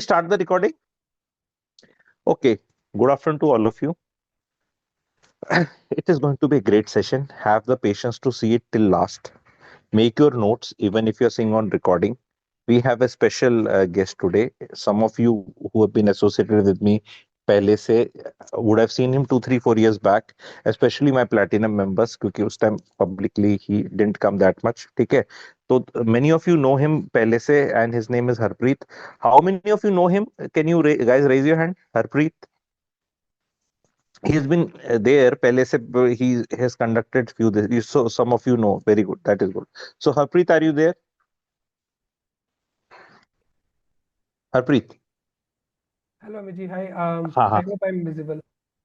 we start the recording? Okay. Good afternoon to all of you. It is going to be a great session. Have the patience to see it till last. Make your notes, even if you're seeing on recording. We have a special guest today. Some of you who have been associated with me पहले से would have seen him 2 3 4 years back, especially my platinum members, क्योंकि उस time publicly he didn't come that much. ठीक है, तो many of you know him पहले से, and his name is Harpreet. How many of you know him? Can you guys raise your hand? Harpreet. He's been there पहले से. He has conducted few this, so some of you know. Very good, that is good. So Harpreet, are you there? Harpreet. Hello, Amiji. Hi. हाँ I हाँ hope I'm visible.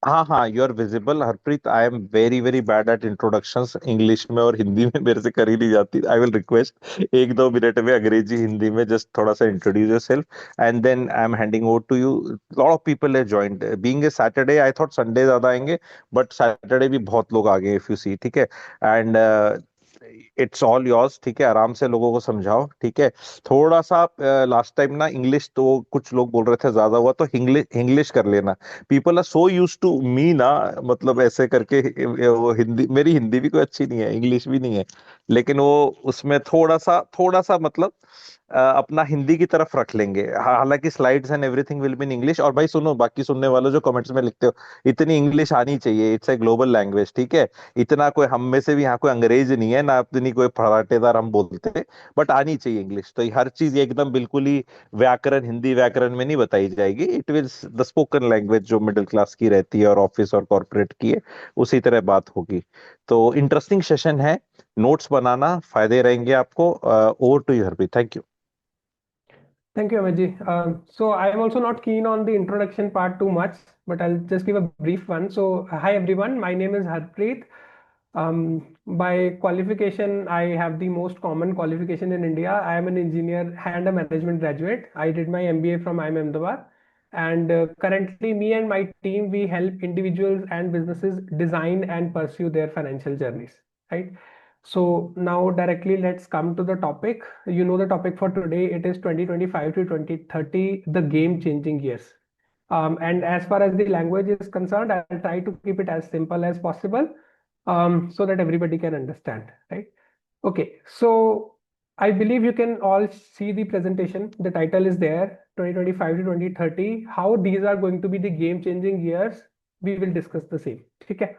हाँ हाँ, you are visible. Harpreet, I am very very bad at introductions. English में और हिंदी में मेरे से करी नहीं जाती. आई विल रिक्वेस्ट 1 2 मिनट में अंग्रेजी हिंदी में जस्ट थोड़ा सा introduce yourself, and then I am handing over to you. Lot of people have joined. Being a Saturday, I thought Sunday ज्यादा आएंगे, बट सैटरडे भी बहुत लोग आ गए, इफ यू सी. ठीक है, एंड इट्स ऑल योर्स. ठीक है, आराम से लोगों को समझाओ. ठीक है, थोड़ा सा लास्ट टाइम ना इंग्लिश तो कुछ लोग बोल रहे थे ज्यादा हुआ, तो इंग्लिश इंग्लिश कर लेना. People are so used to me ना, मतलब ऐसे करके. वो हिंदी, मेरी हिंदी भी कोई अच्छी नहीं है, इंग्लिश भी नहीं है, लेकिन वो उसमें थोड़ा सा मतलब अपना हिंदी की तरफ रख लेंगे. हालांकि slides and everything will be in English. और भाई सुनो, बाकी सुनने वालों जो कमेंट्स में लिखते हो, इतनी इंग्लिश आनी चाहिए. It's a global language. ठीक है, इतना कोई हम में से भी यहाँ कोई अंग्रेज नहीं है ना, इतनी कोई फराटेदार हम बोलते हैं, बट आनी चाहिए इंग्लिश. तो हर चीज एकदम बिल्कुल ही व्याकरण, हिंदी व्याकरण में नहीं बताई जाएगी. It will the spoken language जो मिडिल क्लास की रहती है और ऑफिस और कॉर्पोरेट की है, उसी तरह बात होगी. तो इंटरेस्टिंग सेशन है. नोट्स बनाना, फायदे रहेंगे आपको. Over to you Harpreet. Thank you. Thank you, Amiji. So I am also not keen on the introduction part too much, but I'll just give a brief one. So hi everyone, my name is Harpreet. By qualification, I have the most common qualification in India. I am an engineer and a management graduate. I did my MBA from IIM Ahmedabad, and currently me and my team, we help individuals and businesses design and pursue their financial journeys, right? So now directly let's come to the topic. You know the topic for today, it is 2025 to 2030, the game changing years. And as far as the language is concerned, I'll try to keep it as simple as possible, so that everybody can understand, right? Okay, so I believe you can all see the presentation. The title is there, 2025 to 2030, how these are going to be the game changing years. We will discuss the same. Okay.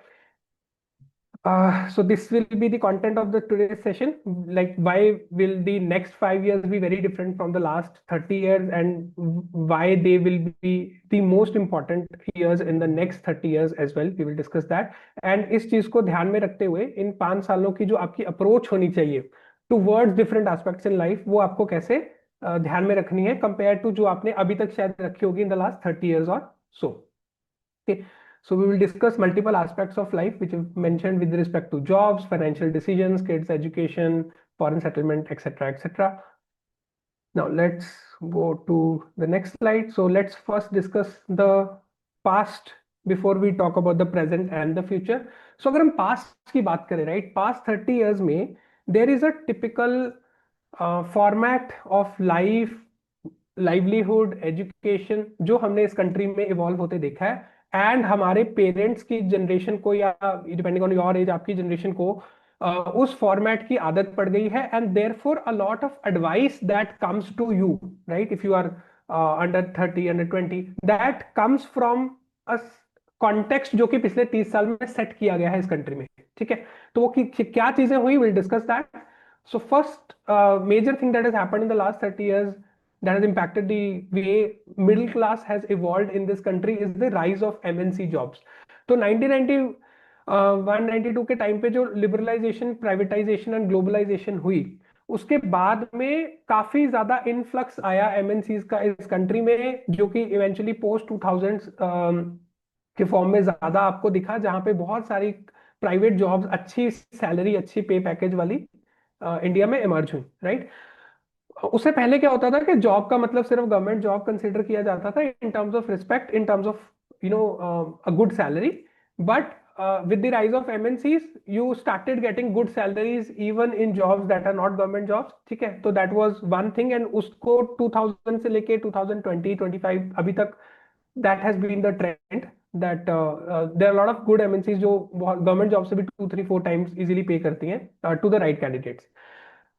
So this will be the content of the today's session. Like, why will the next 5 years be very different from the last 30 years, and why they will be the most important years in the next 30 years as well. We will discuss that. And इस चीज को ध्यान में रखते हुए इन 5 सालों की जो आपकी अप्रोच होनी चाहिए towards different aspects in life, वो आपको कैसे ध्यान में रखनी है कंपेयर टू जो आपने अभी तक शायद रखी होगी इन द लास्ट 30 years और so. Okay. So we will discuss multiple aspects of life which is mentioned with respect to jobs, financial decisions, kids education, foreign settlement, etc., etc. Now let's go to the next slide. So let's first discuss the past before we talk about the present and the future. So अगर हम past की बात करें, right, past 30 years में there is a typical format of life, livelihood, education जो हमने इस country में इवॉल्व होते देखा है, एंड हमारे पेरेंट्स की जनरेशन को या डिपेंडिंग ऑन योर एज आपकी जनरेशन को उस फॉर्मेट की आदत पड़ गई है, and therefore a lot of advice that comes to you, right, if you are under 30 under 20, that comes from a context जो कि पिछले 30 साल में सेट किया गया है इस कंट्री में. ठीक है, तो वो क्या चीजें हुई, will discuss that. So first major thing that has happened in the last 30 years that has impacted the way middle class has evolved in this country is the rise of MNC jobs. तो 1990 192 के time पे जो liberalisation, privatisation and globalisation हुई, उसके बाद में काफी ज्यादा इनफ्लक्स आया एमएनसीज का इस कंट्री में, जो कि इवेंचुअली पोस्ट 2000 के फॉर्म में ज्यादा आपको दिखा, जहां पे बहुत सारी प्राइवेट जॉब्स अच्छी सैलरी, अच्छी पे पैकेज वाली इंडिया में इमर्ज हुई, राइट. उससे पहले क्या होता था कि जॉब का मतलब सिर्फ गवर्नमेंट जॉब कंसीडर किया जाता था इन terms of respect, in terms of a good salary, but with the rise of MNCs, you started getting good salaries even in jobs that are not government jobs. ठीक है, तो that was one thing, and उसको 2000 से लेके 2020 25 अभी तक that has been the trend that there are a lot of good MNCs जो government job से भी 2 3 4 times easily पे करती हैं to the right candidates.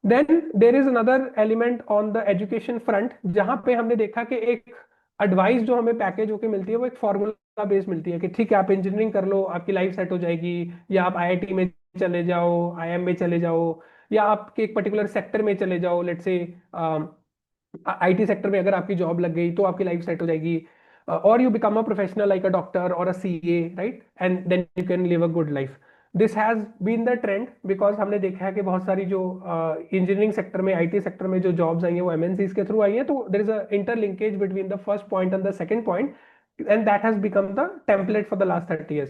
Then there is another element on the education front जहां पे हमने देखा कि एक एडवाइस जो हमें पैकेज होके मिलती है वो एक फॉर्मूला बेस मिलती है कि ठीक है आप इंजीनियरिंग कर लो आपकी लाइफ सेट हो जाएगी, या आप आईआईटी में चले जाओ, आईएम में चले जाओ, या आपके एक पर्टिकुलर सेक्टर में चले जाओ, लेट्स से आईटी सेक्टर में अगर आपकी जॉब लग गई तो आपकी लाइफ सेट हो जाएगी, और you become a professional like a doctor और a CA, right, and then you can live a good life. This has been the trend because हमने देखा है कि बहुत सारी जो इंजीनियरिंग सेक्टर में, आईटी सेक्टर में जो जॉब्स आई हैं वो एमएनसीज के थ्रू आई हैं, तो there is a interlinkage between the first point and the second point, and that has become the template for the last 30 years.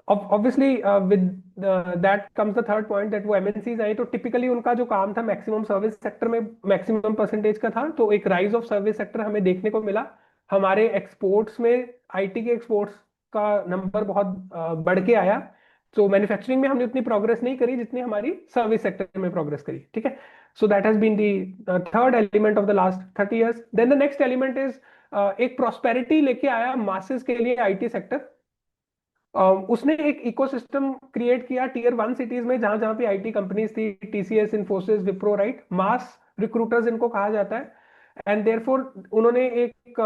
Obviously, with that comes the third point that वो MNCs आई तो typically उनका जो काम था maximum service sector में maximum percentage का था, तो एक राइज ऑफ सर्विस सेक्टर हमें देखने को मिला. हमारे एक्सपोर्ट्स में आईटी के एक्सपोर्ट्स का नंबर बहुत बढ़ के आया. तो मैन्युफैक्चरिंग में हमने उतनी प्रोग्रेस नहीं करी जितनी हमारी सर्विस सेक्टर में प्रोग्रेस करी. ठीक है, so that has been the third element of the last 30 years. Then the next element is एक प्रॉस्पेरिटी लेके आया मासेस के लिए आईटी सेक्टर. उसने एक इकोसिस्टम क्रिएट किया टीयर 1 सिटीज में जहां जहां पे आईटी कंपनीज थी, TCS, Infosys, Wipro, right, mass recruiters इनको कहा जाता है. एंड देयरफॉर उन्होंने एक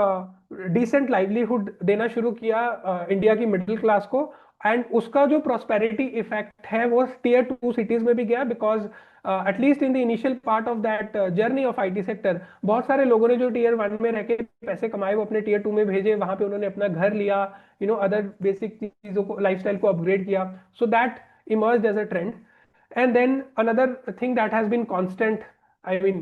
डिसेंट लाइवलीहुड देना शुरू किया इंडिया की मिडिल क्लास को. एंड उसका जो प्रोस्पेरिटी इफेक्ट है वो टीयर 2 सिटीज में भी गया, because at least in the initial part of that journey of IT sector बहुत सारे लोगों ने जो टीयर 1 में रह के पैसे कमाए वो अपने टीयर 2 में भेजे, वहां पे उन्होंने अपना घर लिया, अदर बेसिक चीजों को, लाइफस्टाइल को अपग्रेड किया. So that emerged as a trend. And then another thing that has been constant, I mean,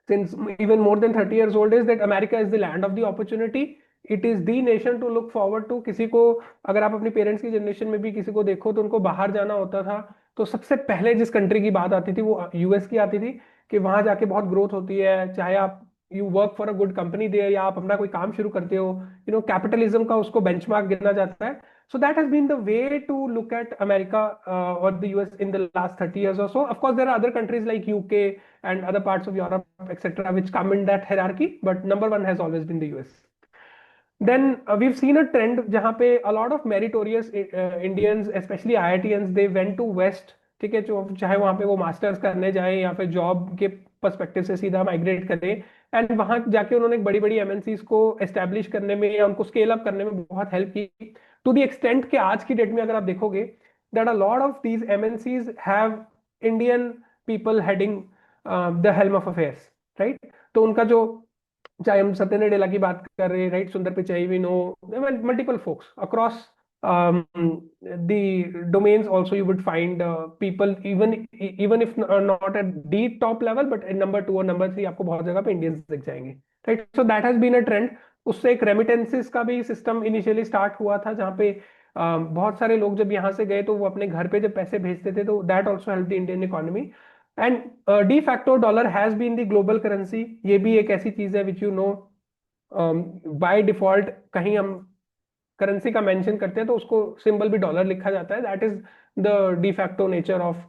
since even more than 30 years old, is that America is the land of the opportunity. It is the nation to look forward to. किसी को, अगर आप अपने parents की generation में भी किसी को देखो तो उनको बाहर जाना होता था तो सबसे पहले जिस कंट्री की बात आती थी वो यूएस की आती थी, कि वहां जाके बहुत ग्रोथ होती है, चाहे आप you work for a good company दे या आप अपना कोई काम शुरू करते हो, कैपिटलिज्म का उसको बेंचमार्क गिना जाता है. So that has been the way to look at America or the US in the last 30 years or so. Of course, there are other countries like UK and other parts of Europe, etc., which come in that hierarchy, but number one has always been the US. Then we've seen a trend जहाँ पे a lot of meritorious Indians, especially IITians, they went to West. ठीक है, जो चाहे वहाँ पे वो masters करने जाए या फिर जॉब के पर्सपेक्टिव से सीधा माइग्रेट करें, एंड वहां जाके उन्होंने बड़ी बड़ी एमएनसीज को एस्टेब्लिश करने में या उनको स्केल अप करने में बहुत हेल्प की. टू द एक्सटेंट कि आज की डेट में अगर आप देखोगे that a lot of these MNCs have Indian people heading the helm of affairs, right. तो उनका जो, चाहे हम सत्य नेडेला की बात कर रहे हैं, right, Sundar Pichai, we know multiple folks across the domains also you would find people even if not at the top level but in number 2 और number 3 आपको बहुत जगह पे इंडियंस दिख जाएंगे, right. So that has been a trend. उससे एक remittances का भी सिस्टम इनिशियली स्टार्ट हुआ था जहाँ पे बहुत सारे लोग जब यहाँ से गए तो वो अपने घर पे जब पैसे भेजते थे, तो that also help the Indian economy. And de facto dollar has been the global currency. ये भी एक ऐसी चीज है विच बाय डिफॉल्ट कहीं हम करेंसी का मेंशन करते हैं तो उसको सिंबल भी डॉलर लिखा जाता है. That is the de facto nature of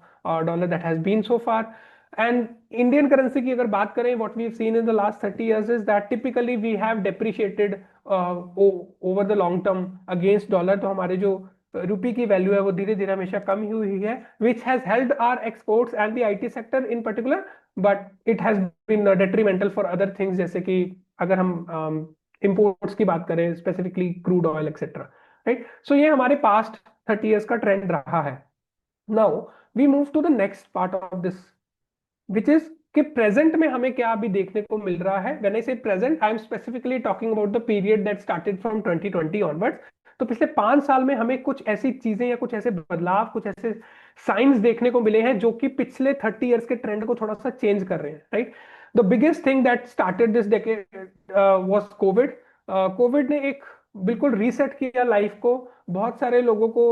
dollar that has been so far. And Indian currency की अगर बात करें, what we have seen in the last 30 years is that typically we have depreciated over the long term against dollar. तो हमारे जो रुपी की value है वो धीरे धीरे हमेशा कम ही हुई है, which has helped our exports and the IT sector in particular, but it has been detrimental for other things, जैसे कि अगर हम इंपोर्ट्स की बात करें, specifically crude oil etcetera, right. So ये हमारे पास्ट 30 years का ट्रेंड रहा है. Now we move to the next part of this, which is कि प्रेजेंट में हमें क्या अभी देखने को मिल रहा है. व्हेन आई से present, I am specifically talking about the period that started from 2020 onwards. तो पिछले 5 साल में हमें कुछ ऐसी चीजें या कुछ ऐसे बदलाव, कुछ ऐसे साइंस देखने को मिले हैं जो कि पिछले 30 years के ट्रेंड को थोड़ा सा चेंज कर रहे हैं, right. The biggest thing that started this decade was Covid. Covid ने एक बिल्कुल रीसेट किया लाइफ को. बहुत सारे लोगों को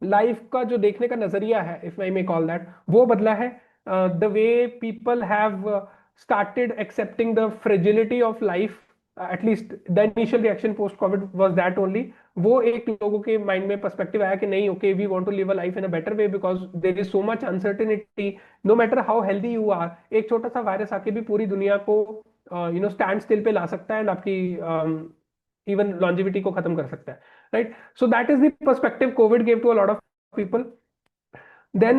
लाइफ का जो देखने का नजरिया है, if I may call that, वो बदला है. The way people have started accepting the fragility of life, at least the initial reaction post covid was that only. वो एक लोगों के माइंड में पर्सपेक्टिव आया कि नहीं, okay, we want to live a life in a better way because there is so much uncertainty. No matter how healthy you are, एक छोटा सा वायरस आके भी पूरी दुनिया को स्टैंड स्टिल पे ला सकता है एंड आपकी इवन लॉन्जिविटी को खत्म कर सकता है, right? So that is the perspective Covid gave to a lot of people. Then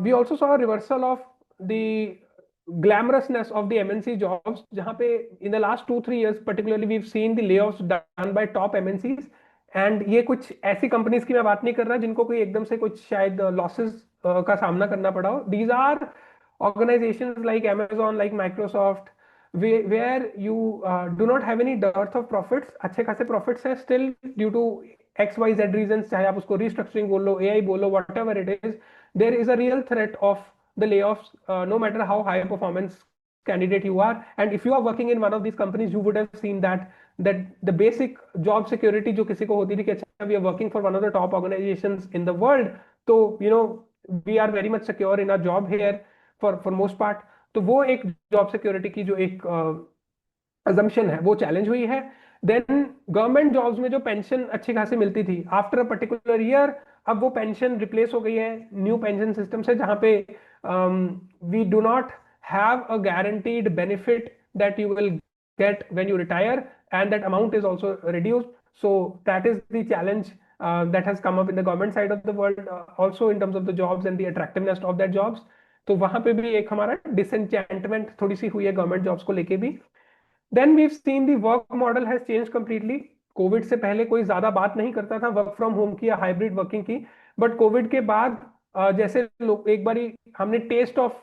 we also saw a reversal of the glamorousness of the MNC jobs, जहाँ पे in the last 2-3 years particularly we've seen the layoffs done by top MNCs। And ये कुछ ऐसी companies की मैं बात नहीं कर रहा जिनको कोई एकदम से कुछ शायद लॉसेस का सामना करना पड़ा हो। These are organizations like Amazon, like Microsoft, where you do not have any dearth of profits, अच्छे खासे profits है still due to XYZ reasons, चाहे आप उसको restructuring बोलो, AI बोलो, whatever it is, there is a real threat of the layoffs, no matter how high performance candidate you are. And if you are working in one of these companies, you would have seen that the basic job security जो किसी को होती थी कि अच्छा we are working for one of the top organizations in the world, तो we are very much secure in our job here for most part। तो वो एक जॉब सिक्योरिटी की जो एक अजम्पशन है वो चैलेंज हुई है। देन गवर्नमेंट जॉब्स में जो पेंशन अच्छी खासी मिलती थी आफ्टर अ पर्टिकुलर ईयर, अब वो पेंशन रिप्लेस हो गई है न्यू पेंशन सिस्टम से, जहां पे we do not have a guaranteed benefit that you will get when you retire, and that amount is also reduced। So that is the challenge that has come up in the government side of the world, also in terms of the jobs and the attractiveness of that jobs। तो वहां पे भी एक हमारा डिसएंचेंटमेंट थोड़ी सी हुई है government jobs को लेके भी। Then we've seen the work model has change completely. Covid से पहले कोई ज्यादा बात नहीं करता था वर्क फ्रॉम होम की या हाइब्रिड वर्किंग की, बट कोविड के बाद जैसे लोग एक बारी हमने टेस्ट ऑफ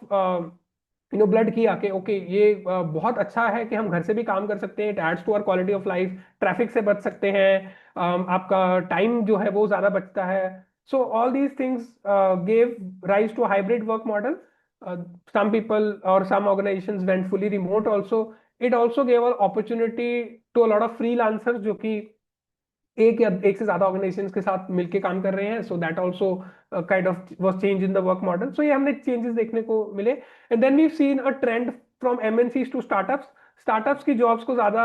ब्लड किया कि ओके ये बहुत अच्छा है कि हम घर से भी काम कर सकते हैं, it adds to our quality of life, traffic से बच सकते हैं, आपका टाइम जो है वो ज्यादा बचता है। So all these things gave rise to hybrid work model. some people or some organizations went fully remote also। it also gave an opportunity to a lot of freelancers जो कि एक या एक से ज्यादा ऑर्गेनाइजेशंस के साथ मिलके काम कर रहे हैं। So that also kind of was change in the work model. So ये हमने चेंजेस देखने को मिले। And then we seen a trend from MNCs to startups. Startups की जॉब्स को ज्यादा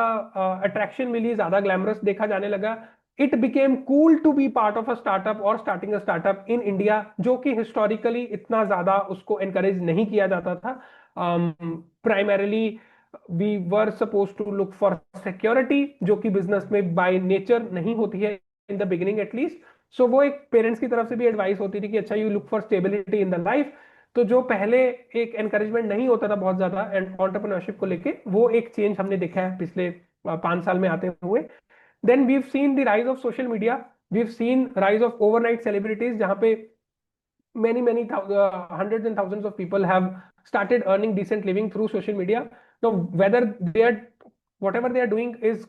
अट्रैक्शन मिली, ज्यादा ग्लैमरस देखा जाने लगा। It became cool to be part of a startup और starting a startup in India, जो कि हिस्टोरिकली इतना ज्यादा उसको एनकरेज नहीं किया जाता था। Primarily we were suppose to look for security, जो कि बिजनेस में बाय नेचर नहीं होती है in the beginning at least. So वो एक पेरेंट्स की तरफ से भी एडवाइस होती थी कि अच्छा you look for stability in the life. तो जो पहले एक एनकरेजमेंट नहीं होता था बहुत ज्यादा एंड एंटरप्रेन्योरशिप को लेके, वो एक चेंज हमने देखा है पिछले 5 साल में आते हुए। Then we seen the rise of social media, we seen rise of overnight celebrities, जहाँ पे many hundreds and thousands of people have started earning decent living through social media। now whether they are, whatever they are doing is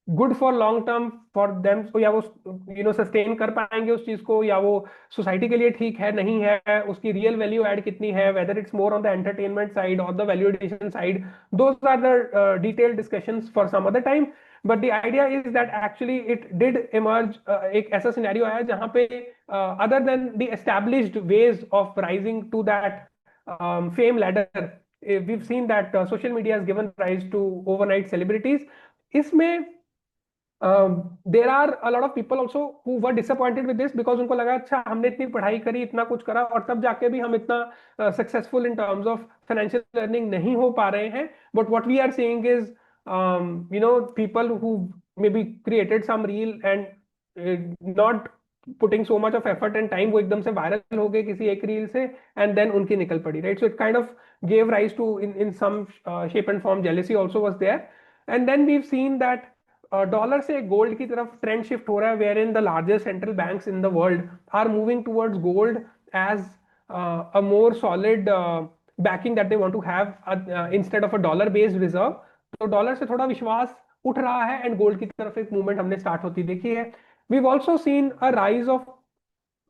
good for long term for them, या वो sustain कर पाएंगे उस चीज को, या वो सोसाइटी के लिए ठीक है नहीं है, उसकी रियल वैल्यू ऐड कितनी है, whether it's more on the entertainment side और the value addition side, those are the detailed discussions for some other time. But the idea is that actually it did emerge, एक ऐसा scenario आया जहां पे other than the established ways of rising to that fame ladder, we've seen that social media has given rise to overnight celebrities। इसमें there are a lot of people also who were disappointed with this, because उनको लगा अच्छा हमने इतनी पढ़ाई करी, इतना कुछ करा, और तब जाके भी हम इतना successful in terms of financial earning नहीं हो पा रहे हैं। But what we are seeing is people who may be created some reel and not putting so much of effort and time, वो एकदम से वायरल हो गए किसी एक रील से एंड देन उनकी निकल पड़ी, right? So it kind of gave rise to in some shape and form jealousy also was there. And then we seen that dollar से गोल्ड की तरफ ट्रेंड शिफ्ट हो रहा है, where in the largest central banks in the world are moving towards gold as a more solid backing that they want to have instead of a dollar based reserve. तो dollar से थोड़ा विश्वास उठ रहा है एंड गोल्ड की तरफ एक मूवमेंट हमने स्टार्ट होती देखी है। We've also seen a rise of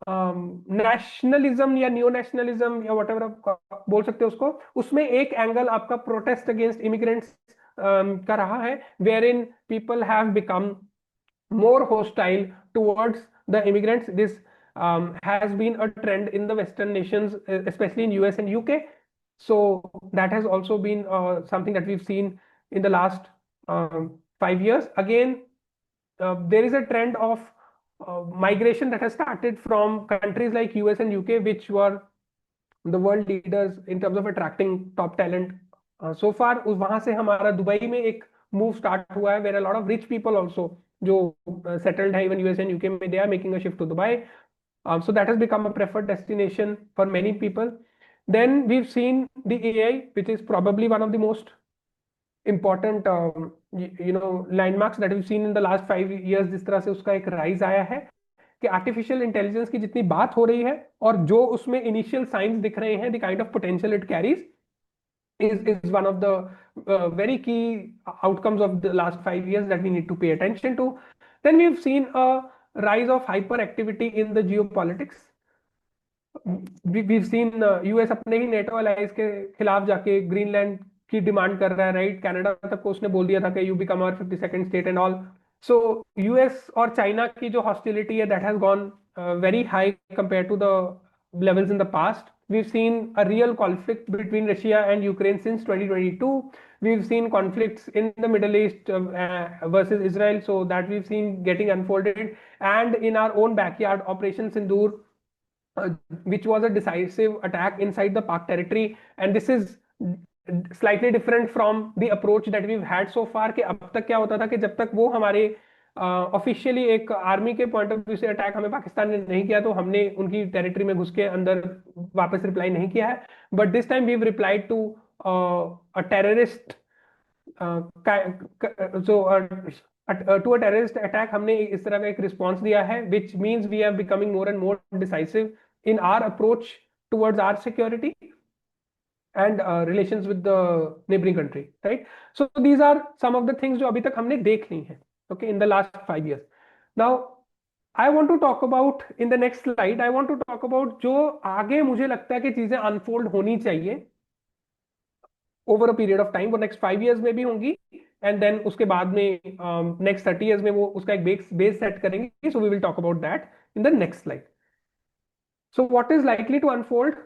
nationalism या न्यू नेशनलिज्म या वट एवर आप बोल सकते हो उसको, उसमें एक एंगल आपका प्रोटेस्ट अगेंस्ट इमिग्रेंट्स का रहा है, where in people have become more hostile towards the immigrants। This has been a trend in the Western nations, especially in US and UK। So that has also been something that we've seen in the last 5 years. Again, there is a trend of migration that has started from countries like US and UK, which were the world leaders in terms of attracting top talent. So far वहां से हमारा Dubai में एक move start हुआ है, where a lot of rich people also जो settled है even US and UK में, they are making a shift to Dubai. So that has become a preferred destination for many people. Then we've seen the AI, which is probably one of the most important landmarks that we've seen in the last 5 years. जिस तरह से उसका एक rise आया है कि artificial intelligence की जितनी बात हो रही है और जो उसमें इनिशियल साइंस दिख रहे हैं, the kind of potential it carries is one of the very key outcomes of the last 5 years that we need to pay attention to. Then we've seen a rise of hyperactivity in the geopolitics. we've seen US अपने ही NATO allies के खिलाफ जाके Greenland की demand कर रहा है, right? Canada तक को उसने बोल दिया था कि you become our 52nd state and all. So US और चाइना की जो हॉस्टिलिटी है, that has gone very high compared to the levels in the past. We've seen a real conflict between Russia and Ukraine since 2022. We've seen conflicts in the Middle East versus Israel, so that we've seen getting unfolded. And in our own backyard, Operation Sindoor, which was a decisive attack inside the Pak territory. And this is slightly different from the approach that we've had so far. कि अब तक क्या होता था कि जब तक वो हमारे ऑफिशियली एक आर्मी के पॉइंट ऑफ व्यू से अटैक हमें पाकिस्तान ने नहीं किया, तो हमने उनकी टेरिटरी में घुस के अंदर वापस रिप्लाई नहीं किया है. But this time we replied to a terrorist, to a terrorist attack. हमने इस तरह का एक रिस्पॉन्स दिया है, which means we are becoming more and more decisive in our approach towards our security and relations with the neighboring country, right? So these are some of the things जो अभी तक हमने देख ली हैं, okay, in the last 5 years. Now I want to talk about, in the next slide I want to talk about जो आगे मुझे लगता है कि चीजें unfold होनी चाहिए over a period of time. वो next 5 years में भी होंगी, and then उसके बाद में next 30 years में वो उसका एक base set करेंगे. So we will talk about that in the next slide. So what is likely to unfold?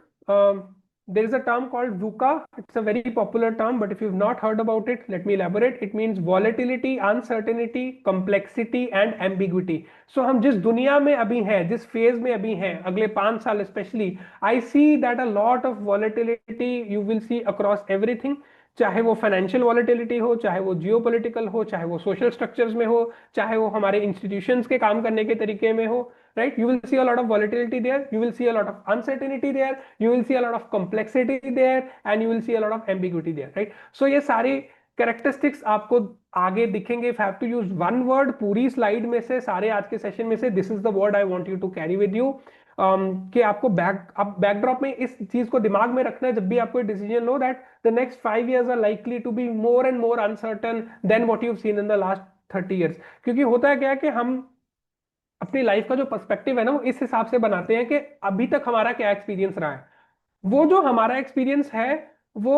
There is a term called VUCA. It's a very popular term, but if you've not heard about it, let me elaborate. It means volatility, uncertainty, complexity and ambiguity. So हम जिस दुनिया में अभी हैं, जिस phase में अभी हैं, अगले 5 साल especially, I see that a lot of volatility you will see across everything. चाहे वो फाइनेंशियल वॉलेटिलिटी हो, चाहे वो जियोपॉलिटिकल हो, चाहे वो सोशल स्ट्रक्चर्स में हो, चाहे वो हमारे इंस्टीट्यूशंस के काम करने के तरीके में हो, right? You will see a lot of volatility there, you will see a lot of uncertainty there, you will see a lot of complexity there, and you will see a lot of ambiguity there, right? So ये सारे characteristics आपको आगे दिखेंगे. If have to use one word पूरी slide में से, सारे आज के सेशन में से, this is the word I want you to carry with you. कि आपको बैकड्रॉप में इस चीज को दिमाग में रखना है जब भी आपको डिसीजन लो, that the next 5 years are likely to be more and more uncertain than what you have seen in the last 30 years. क्योंकि होता है क्या है कि हम अपनी लाइफ का जो पर्सपेक्टिव है ना, वो इस हिसाब से बनाते हैं कि अभी तक हमारा क्या एक्सपीरियंस रहा है. वो जो हमारा एक्सपीरियंस है वो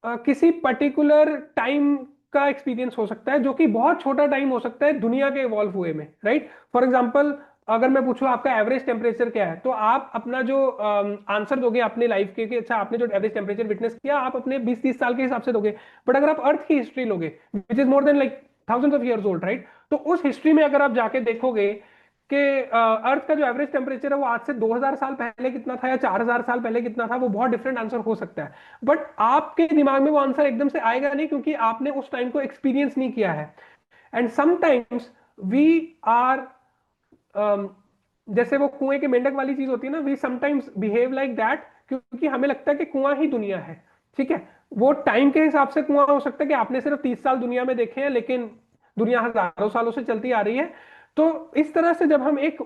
किसी पर्टिकुलर टाइम का एक्सपीरियंस हो सकता है, जो कि बहुत छोटा टाइम हो सकता है दुनिया के इवॉल्व हुए में, राइट? फॉर एग्जाम्पल, अगर मैं पूछूं आपका एवरेज टेम्परेचर क्या है, तो आप अपना जो आंसर दोगे अपने लाइफ के कि अच्छा आपने जो एवरेज टेम्परेचर विटनेस किया, आप अपने 20-30 साल के हिसाब से दोगे. बट अगर आप अर्थ की हिस्ट्री लोगे, which is more than like thousands of years old, right? तो उस हिस्ट्री में अगर आप जाके देखोगे कि अर्थ का जो एवरेज टेम्परेचर है वो आज से 2000 साल पहले कितना था या 4000 साल पहले कितना था, वो बहुत डिफरेंट आंसर हो सकता है. बट आपके दिमाग में वो आंसर एकदम से आएगा नहीं, क्योंकि आपने उस टाइम को एक्सपीरियंस नहीं किया है. एंड समटाइम्स वी आर, जैसे वो कुएं के मेंढक वाली चीज होती है ना, we sometimes behave like that, क्योंकि हमें लगता है कि कुआं ही दुनिया है. ठीक है, वो टाइम के हिसाब से कुआं हो सकता है कि आपने सिर्फ 30 साल दुनिया में देखे हैं, लेकिन दुनिया हजारों सालों से चलती आ रही है. तो इस तरह से जब हम एक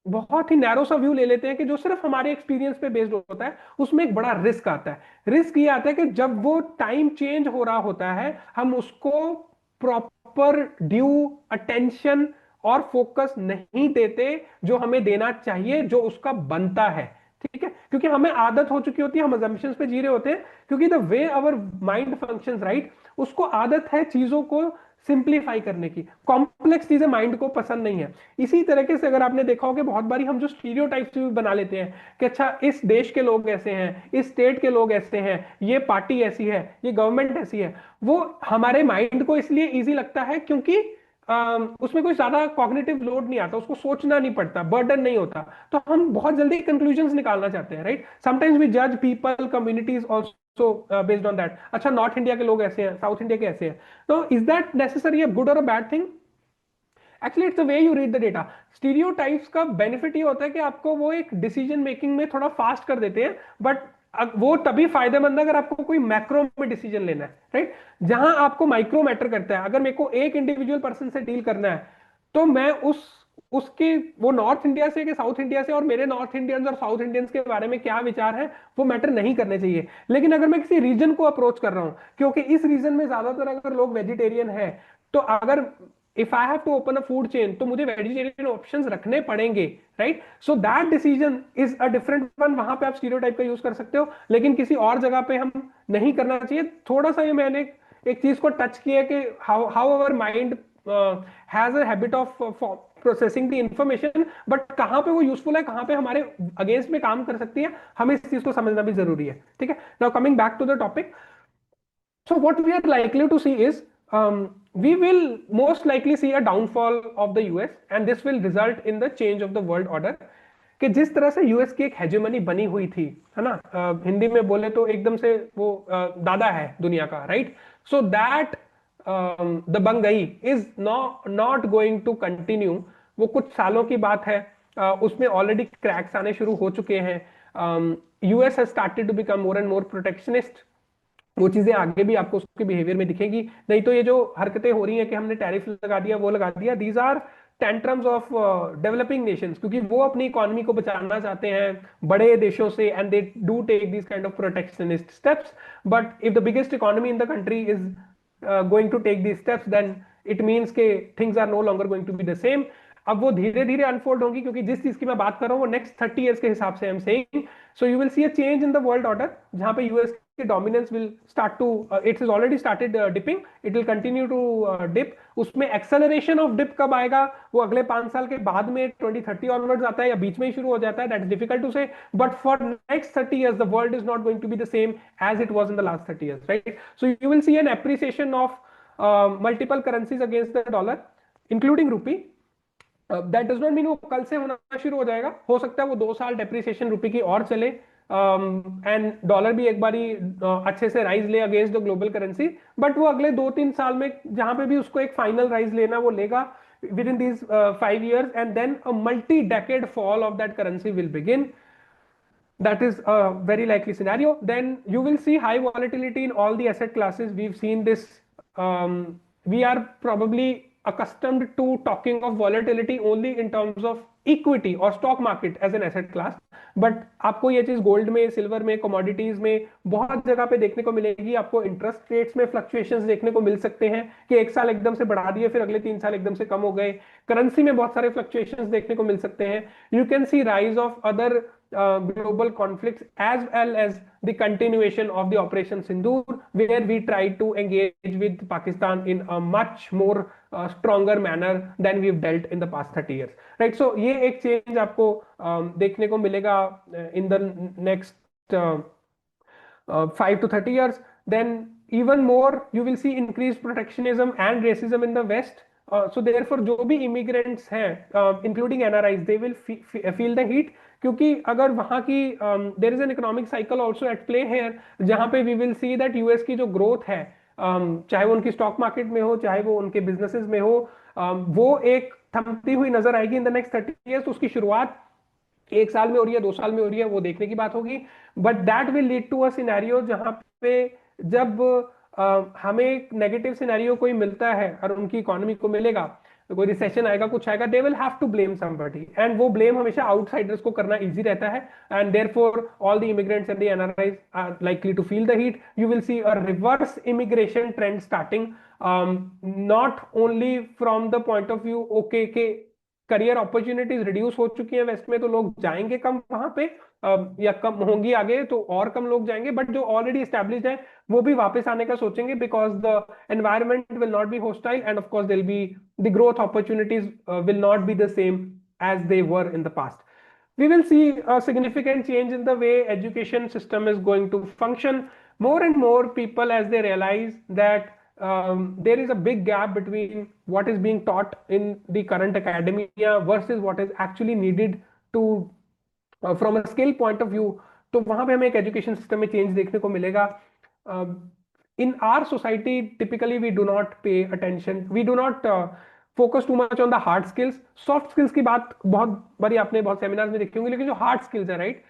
बहुत ही नैरो सा व्यू ले लेते हैं कि जो सिर्फ हमारे एक्सपीरियंस पे बेस्ड होता है, उसमें एक बड़ा रिस्क आता है. रिस्क ये आता है कि जब वो टाइम चेंज हो रहा होता है, हम उसको प्रॉपर ड्यू अटेंशन और फोकस नहीं देते जो हमें देना चाहिए, जो उसका बनता है. ठीक है, क्योंकि हमें आदत हो चुकी होती है, हम अजम्पशंस पे जी रहे होते हैं, क्योंकि the way our mind functions, right, उसको आदत है चीजों को सिंप्लीफाई करने की. कॉम्प्लेक्स चीजें माइंड को पसंद नहीं है. इसी तरीके से अगर आपने देखा हो कि बहुत बारी हम जो स्टीरियोटाइप्स भी बना लेते हैं कि अच्छा इस देश के लोग ऐसे हैं, इस स्टेट के लोग ऐसे हैं, ये पार्टी ऐसी है, ये गवर्नमेंट ऐसी है, वो हमारे माइंड को इसलिए इजी लगता है क्योंकि उसमें कोई ज्यादा कॉग्निटिव लोड नहीं आता, उसको सोचना नहीं पड़ता, बर्डन नहीं होता, तो हम बहुत जल्दी कंक्लूजन्स निकालना चाहते हैं, राइट? समटाइम्स वी जज people communities also based on that. अच्छा, नॉर्थ इंडिया के लोग ऐसे हैं, साउथ इंडिया के ऐसे हैं, तो is that necessary a good और a bad thing? Actually it's the way you read the data. Stereotypes का बेनिफिट ये होता है कि आपको वो एक डिसीजन मेकिंग में थोड़ा फास्ट कर देते हैं, बट वो तभी फायदेमंद है अगर आपको कोई मैक्रो में डिसीजन लेना है, राइट? जहां आपको माइक्रो मैटर करता है, अगर मेरे को एक इंडिविजुअल पर्सन से डील करना है, तो मैं उसके वो नॉर्थ इंडिया से कि साउथ इंडिया से, और मेरे नॉर्थ इंडियंस और साउथ इंडियंस के बारे में क्या विचार है, वो मैटर नहीं करने चाहिए। लेकिन अगर मैं किसी रीजन को अप्रोच कर रहा हूं, क्योंकि इस रीजन में ज्यादातर अगर लोग वेजिटेरियन है, तो अगर if I have to open a food chain, तो मुझे वेजिटेरियन ऑप्शंस रखने पड़ेंगे, right? So that decision is a different one. वहां पे आप स्टीरियोटाइप का यूज कर सकते हो, लेकिन किसी और जगह पे हम नहीं करना चाहिए। थोड़ा सा ये मैंने एक चीज को टच किया कि how how our mind has a habit of processing the information, but कहाँ पे वो यूजफुल है, कहाँ पे हमारे अगेंस्ट में काम कर सकती है, हमें इस चीज को समझना भी जरूरी है, ठीक है? Now coming back to the topic, so what we are likely to see is, we will most likely see a downfall of the US, and this will result in the change of the world order। कि जिस तरह से US की एक hegemony बनी हुई थी, है ना, हिंदी में बोले तो एकदम से वो दादा है दुनिया का, राइट? सो दैट द बंगई is not going to continue. वो कुछ सालों की बात है, उसमें ऑलरेडी क्रैक्स आने शुरू हो चुके हैं। US has started to become more and more protectionist. वो चीजें आगे भी आपको उसके बिहेवियर में दिखेगी। नहीं तो ये जो हरकतें हो रही हैं कि हमने टैरिफ लगा दिया, वो लगा दिया, these are tantrums of developing nations, क्योंकि वो अपनी इकोनॉमी को बचाना चाहते हैं बड़े देशों से, and they do take this kind of protectionist steps. But if the biggest economy in the country is going to take these steps, then it means के things are no longer going to be the same. अब वो धीरे धीरे unfold होंगी, क्योंकि जिस चीज की मैं बात कर रहा हूँ वो नेक्स्ट 30 ईयर्स के हिसाब से I am saying. So you will see a change in the world order, जहां पे यूएस की dominance will start to, it's is already started dipping, it will continue to dip. उसमें एक्सेलरेशन ऑफ डिप कब आएगा, वो अगले 5 साल के बाद में 2030 ऑनवर्ड्स आता है, या बीच में ही शुरू हो जाता है, that is difficult to say. But for next 30 years the world is not going to be the same as it was in the last 30 years, right? So you will see an appreciation of multiple currencies against the dollar, including rupee. That does not mean वो कल से होना शुरू हो जाएगा, हो सकता है वो 2 साल डेप्रिसिएशन रुपए की और चले, एंड डॉलर भी एक बारी अच्छे से राइज ले against the global currency. But वो अगले 2-3 साल में जहां पे भी उसको एक फाइनल राइज लेना, वो लेगा within these 5 years, and then a multi decade fall of that currency will begin. That is a very likely scenario. Then you will see high volatility in all the asset classes. We've seen this. We are probably accustomed to talking of volatility only in terms of equity or stock market as an asset class. But आपको ये चीज gold में, silver में, commodities में बहुत जगह पे देखने को मिलेगी। आपको इंटरेस्ट रेट्स में फ्लक्चुएशंस देखने को मिल सकते हैं कि एक साल एकदम से बढ़ा दिए, फिर अगले 3 साल एकदम से कम हो गए। करेंसी में बहुत सारे फ्लक्चुएशंस देखने को मिल सकते हैं। You can see rise of other global conflicts, as well as the continuation of the Operation Sindoor, where we tried to engage with Pakistan in a much more stronger manner than we've dealt in the past 30 years, right? So ये एक change आपको देखने को मिलेगा in the next 5 to 30 years. Then even more you will see increased protectionism and racism in the West. So therefore जो भी immigrants हैं including NRIs, they will feel the heat, क्योंकि अगर वहाँ की there is an economic cycle also at play here, जहाँ पे we will see that US की जो growth है, चाहे वो उनकी स्टॉक मार्केट में हो, चाहे वो उनके बिजनेसेस में हो, वो एक थमती हुई नजर आएगी इन द नेक्स्ट 30 years। उसकी शुरुआत 1 साल में हो रही है, 2 साल में हो रही है, वो देखने की बात होगी। But that will lead to a scenario जहां पे जब हमें एक नेगेटिव सिनेरियो कोई मिलता है और उनकी इकोनॉमी को मिलेगा, कोई रिसेशन आएगा, कुछ आएगा, they will have to blame somebody, and वो ब्लेम हमेशा आउटसाइडर्स को करना इजी रहता है। And therefore all the immigrants and the NRIs are likely to feel the heat. You will see a reverse immigration trend starting, not only from the point of view okay के career opportunities reduce हो चुकी हैं waste में, तो लोग जाएंगे कम वहां पे, या कम होंगी आगे तो और कम लोग जाएंगे। बट जो ऑलरेडी स्टैब्लिश्ड है वो भी वापस आने का सोचेंगे, because the environment will not be hostile, and of course there be the growth opportunities will not be the same as they were in the past. We will see a significant change in the way education system is going to function. More and more people, as they realize that there is a big gap between what is being taught in the current academia versus what is actually needed to from a skill point of view. तो वहां पे हमें एक education system में change देखने को मिलेगा। In our society typically we do not pay attention, we do not focus too much on the hard skills. Soft skills की बात बहुत बारी आपने बहुत सेमिनार में देखी होंगी, लेकिन जो हार्ड स्किल्स है, right,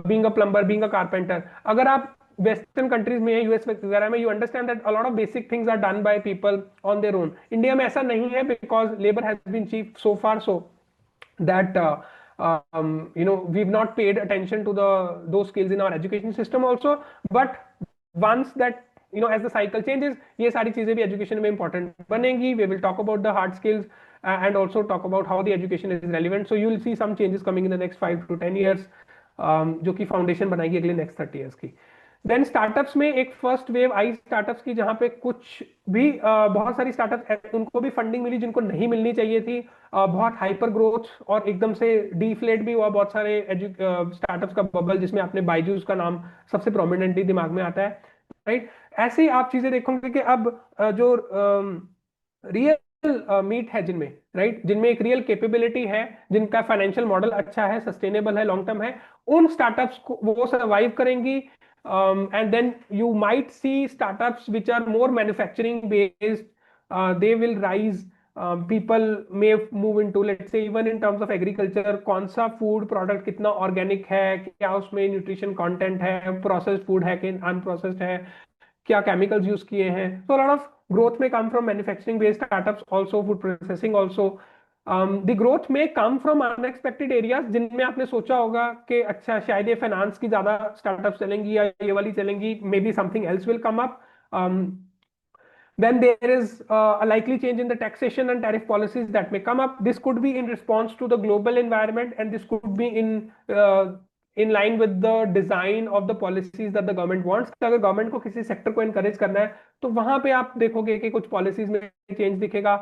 being a plumber, being a carpenter, अगर आप वेस्टर्न कंट्रीज में, यूएस वगैरह में, you understand that a lot of basic things are done by people on their own. India में ऐसा नहीं है, because labour has been cheap so far, so that we've not paid attention to those skills in our education system also. But once that, as the cycle changes, ये सारी चीजें भी education में important बनेंगी। We will talk about the hard skills and also talk about how the education is relevant. So you will see some changes coming in the next 5 to 10 years, जो कि foundation बनाएगी अगले next 30 years की। Then startups में एक first wave आई startups की, जहां पे कुछ भी बहुत सारी स्टार्टअप उनको भी फंडिंग मिली जिनको नहीं मिलनी चाहिए थी। बहुत हाइपर ग्रोथ और एकदम से डीफ्लेट भी हुआ बहुत सारे स्टार्टअप्स का बबल, जिसमें आपने बायजूस का नाम सबसे प्रोमिनेंटली दिमाग में आता है, राइट। ऐसे ही आप चीजें देखोगे कि अब जो रियल मीट है जिनमें, राइट, जिनमें एक रियल कैपेबिलिटी है, जिनका फाइनेंशियल मॉडल अच्छा है, सस्टेनेबल है, लॉन्ग टर्म है, उन स्टार्टअप्स को वो सर्वाइव करेंगी। And then you might see startups which are more manufacturing based, they will rise. People may move into, let's say, even in terms of agriculture, कौन सा फूड प्रोडक्ट कितना organic है, क्या उसमें न्यूट्रिशन कंटेंट है, processed food है कि unprocessed है, क्या केमिकल्स यूज किए हैं। So a lot of growth may come from manufacturing based startups also, food processing also. The growth में कम फ्रॉम अनएक्सपेक्टेड एरियाज, जिनमें आपने सोचा होगा कि अच्छा शायद ये फाइनेंस की ज्यादा स्टार्टअप चलेंगी या ये वाली चलेंगी, may be something else will come up. Then there is a likely change in the taxation and tariff policies that may come up. This could be in response to the global environment, and this could be in line with the design of the policies that the government wants. तो अगर government को किसी sector को encourage करना है, तो वहां पे आप देखोगे कि कुछ पॉलिसीज में चेंज दिखेगा।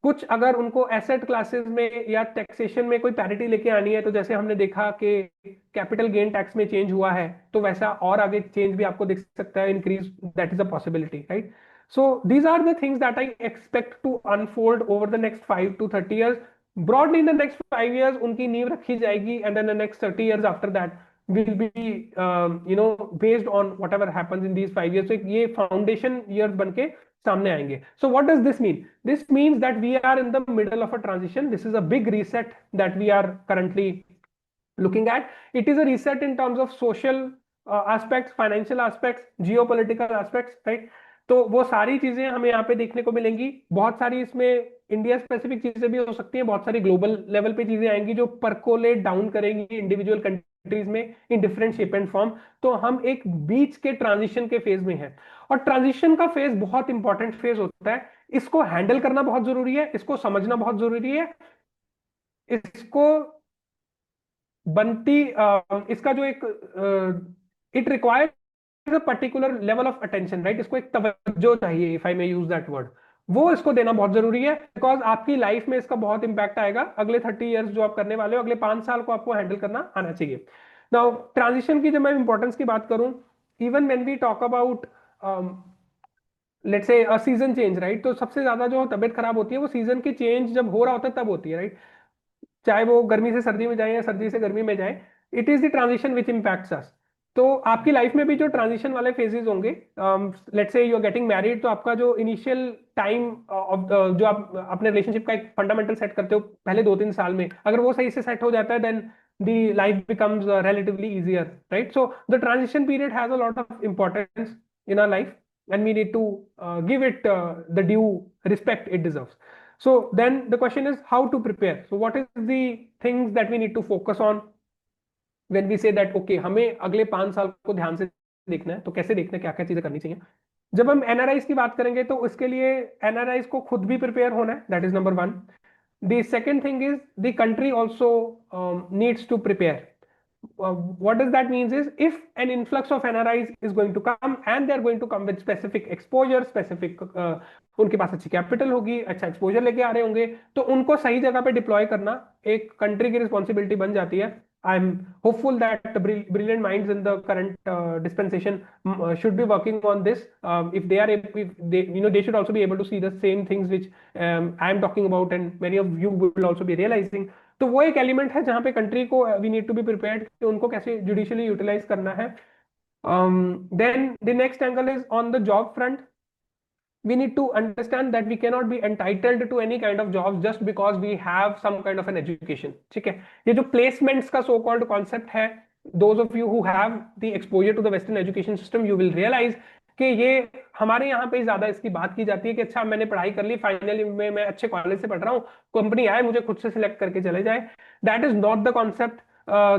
कुछ अगर उनको एसेट क्लासेस में या टैक्सेशन में कोई पैरिटी लेके आनी है, तो जैसे हमने देखा कि कैपिटल गेन टैक्स में चेंज हुआ है, तो वैसा और आगे चेंज भी आपको दिख सकता है, increase, that is a possibility, right. So these are the things that I expect to unfold over the next 5 to 30 years. Broadly, in the next 5 years, उनकी नींव रखी जाएगी, and then the next 30 years after that will be, based on whatever happens in these 5 years. So ये foundation years बनके सामने आएंगे। So what does this mean? This means that we are in the middle of a transition. This is a big reset that we are currently looking at. It is a reset in terms of social aspects, financial aspects, geopolitical aspects, right? तो वो सारी चीजें हमें यहाँ पे देखने को मिलेंगी। बहुत सारी इसमें इंडिया स्पेसिफिक चीजें भी हो सकती हैं, बहुत सारी ग्लोबल लेवल पे चीजें आएंगी जो परकोलेट डाउन करेंगी इंडिविजुअल कंट्रीज में in different shape and form. तो हम एक बीच के ट्रांजिशन के फेज में हैं, और ट्रांजिशन का फेज बहुत इंपॉर्टेंट फेज होता है। इसको हैंडल करना बहुत जरूरी है, इसको समझना बहुत जरूरी है, इसको बनती इसका जो एक it requires a particular level of attention, right. इसको एक तवज्जो चाहिए, if I may use that word, वो इसको देना बहुत जरूरी है, बिकॉज आपकी लाइफ में इसका बहुत इंपैक्ट आएगा। अगले 30 इयर्स जो आप करने वाले हो, अगले 5 साल को आपको हैंडल करना आना चाहिए। नाउ ट्रांजिशन की जब मैं इंपॉर्टेंस की बात करूं, even when we talk about let's say season change, right, तो सबसे ज्यादा जो तबियत खराब होती है वो सीजन की चेंज जब हो रहा होता है तब होती है, राइट। चाहे वो गर्मी से सर्दी में जाए या सर्दी से गर्मी में जाए, it is the transition which impacts us. तो आपकी लाइफ में भी जो ट्रांजिशन वाले फेजेस होंगे, let's say you are getting married, तो आपका जो इनिशियल टाइम ऑफ जो आप अपने रिलेशनशिप का एक फंडामेंटल सेट करते हो पहले 2-3 साल में, अगर वो सही से सेट हो जाता है, then the life becomes relatively easier, right? So the transition period has a lot of importance in our life, and we need to give it the due respect it deserves. So then the question is how to prepare. So what is the things that we need to focus on when we say that okay, हमें अगले 5 साल को ध्यान से देखना है, तो कैसे देखना है, क्या क्या चीजें करनी चाहिए। जब हम एनआरआईज की बात करेंगे, तो उसके लिए एनआरआईज को खुद भी प्रिपेयर होना है, that is number 1। The second thing is the country also needs to prepare. What does that means is, if an influx of NRIs is going to come and they're going to come with specific exposure, specific उनके पास अच्छी capital होगी, अच्छा exposure लेके आ रहे होंगे, तो उनको सही जगह पे डिप्लॉय करना एक कंट्री की रिस्पॉन्सिबिलिटी बन जाती है। I'm hopeful that the brilliant minds in the current dispensation should be working on this. If they are, if they, they should also be able to see the same things which I am talking about, and many of you will also be realizing. तो वो एक element है जहाँ पे country को we need to be prepared कि उनको कैसे जुडिशियली यूटिलाइज करना है. Then the next angle is on the job front. We need to understand that we cannot be entitled to any kind of jobs just because we have some kind of an education. ठीक है, ये जो placements का so called concept है, those of you who have the exposure to the western education system, you will realize कि ये हमारे यहाँ पे ज्यादा इसकी बात की जाती है कि अच्छा मैंने पढ़ाई कर ली, फाइनली में मैं अच्छे कॉलेज से पढ़ रहा हूँ, कंपनी आए मुझे खुद से सिलेक्ट करके चले जाए. That is not the concept.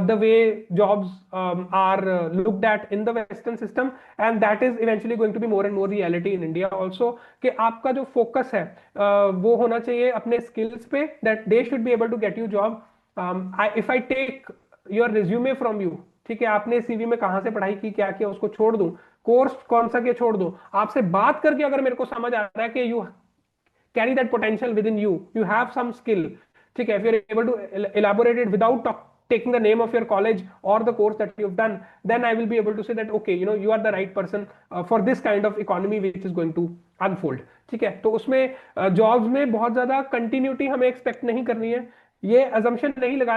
The way jobs are looked at in the Western system, and that is eventually going to be more and more reality in India also. कि आपका जो focus है वो होना चाहिए अपने skills पे, that they should be able to get you job. If I take your resume from you, ठीक है, आपने CV में कहाँ से पढ़ाई की, क्या किया, उसको छोड़ दूं, कोर्स कौन सा किया छोड़ दूं, आपसे बात करके अगर मेरे को समझ आ रहा है कि you carry that potential within you, you have some skill, ठीक है, if you're able to elaborate it without taking the name of your college or the course that you've done, then I will be able to say that okay, you are the right person for this kind of economy which is going to unfold. ठीक है, तो उसमें jobs में बहुत ज्यादा continuity हमें expect नहीं करनी है. ये अजम्पशन नहीं लगा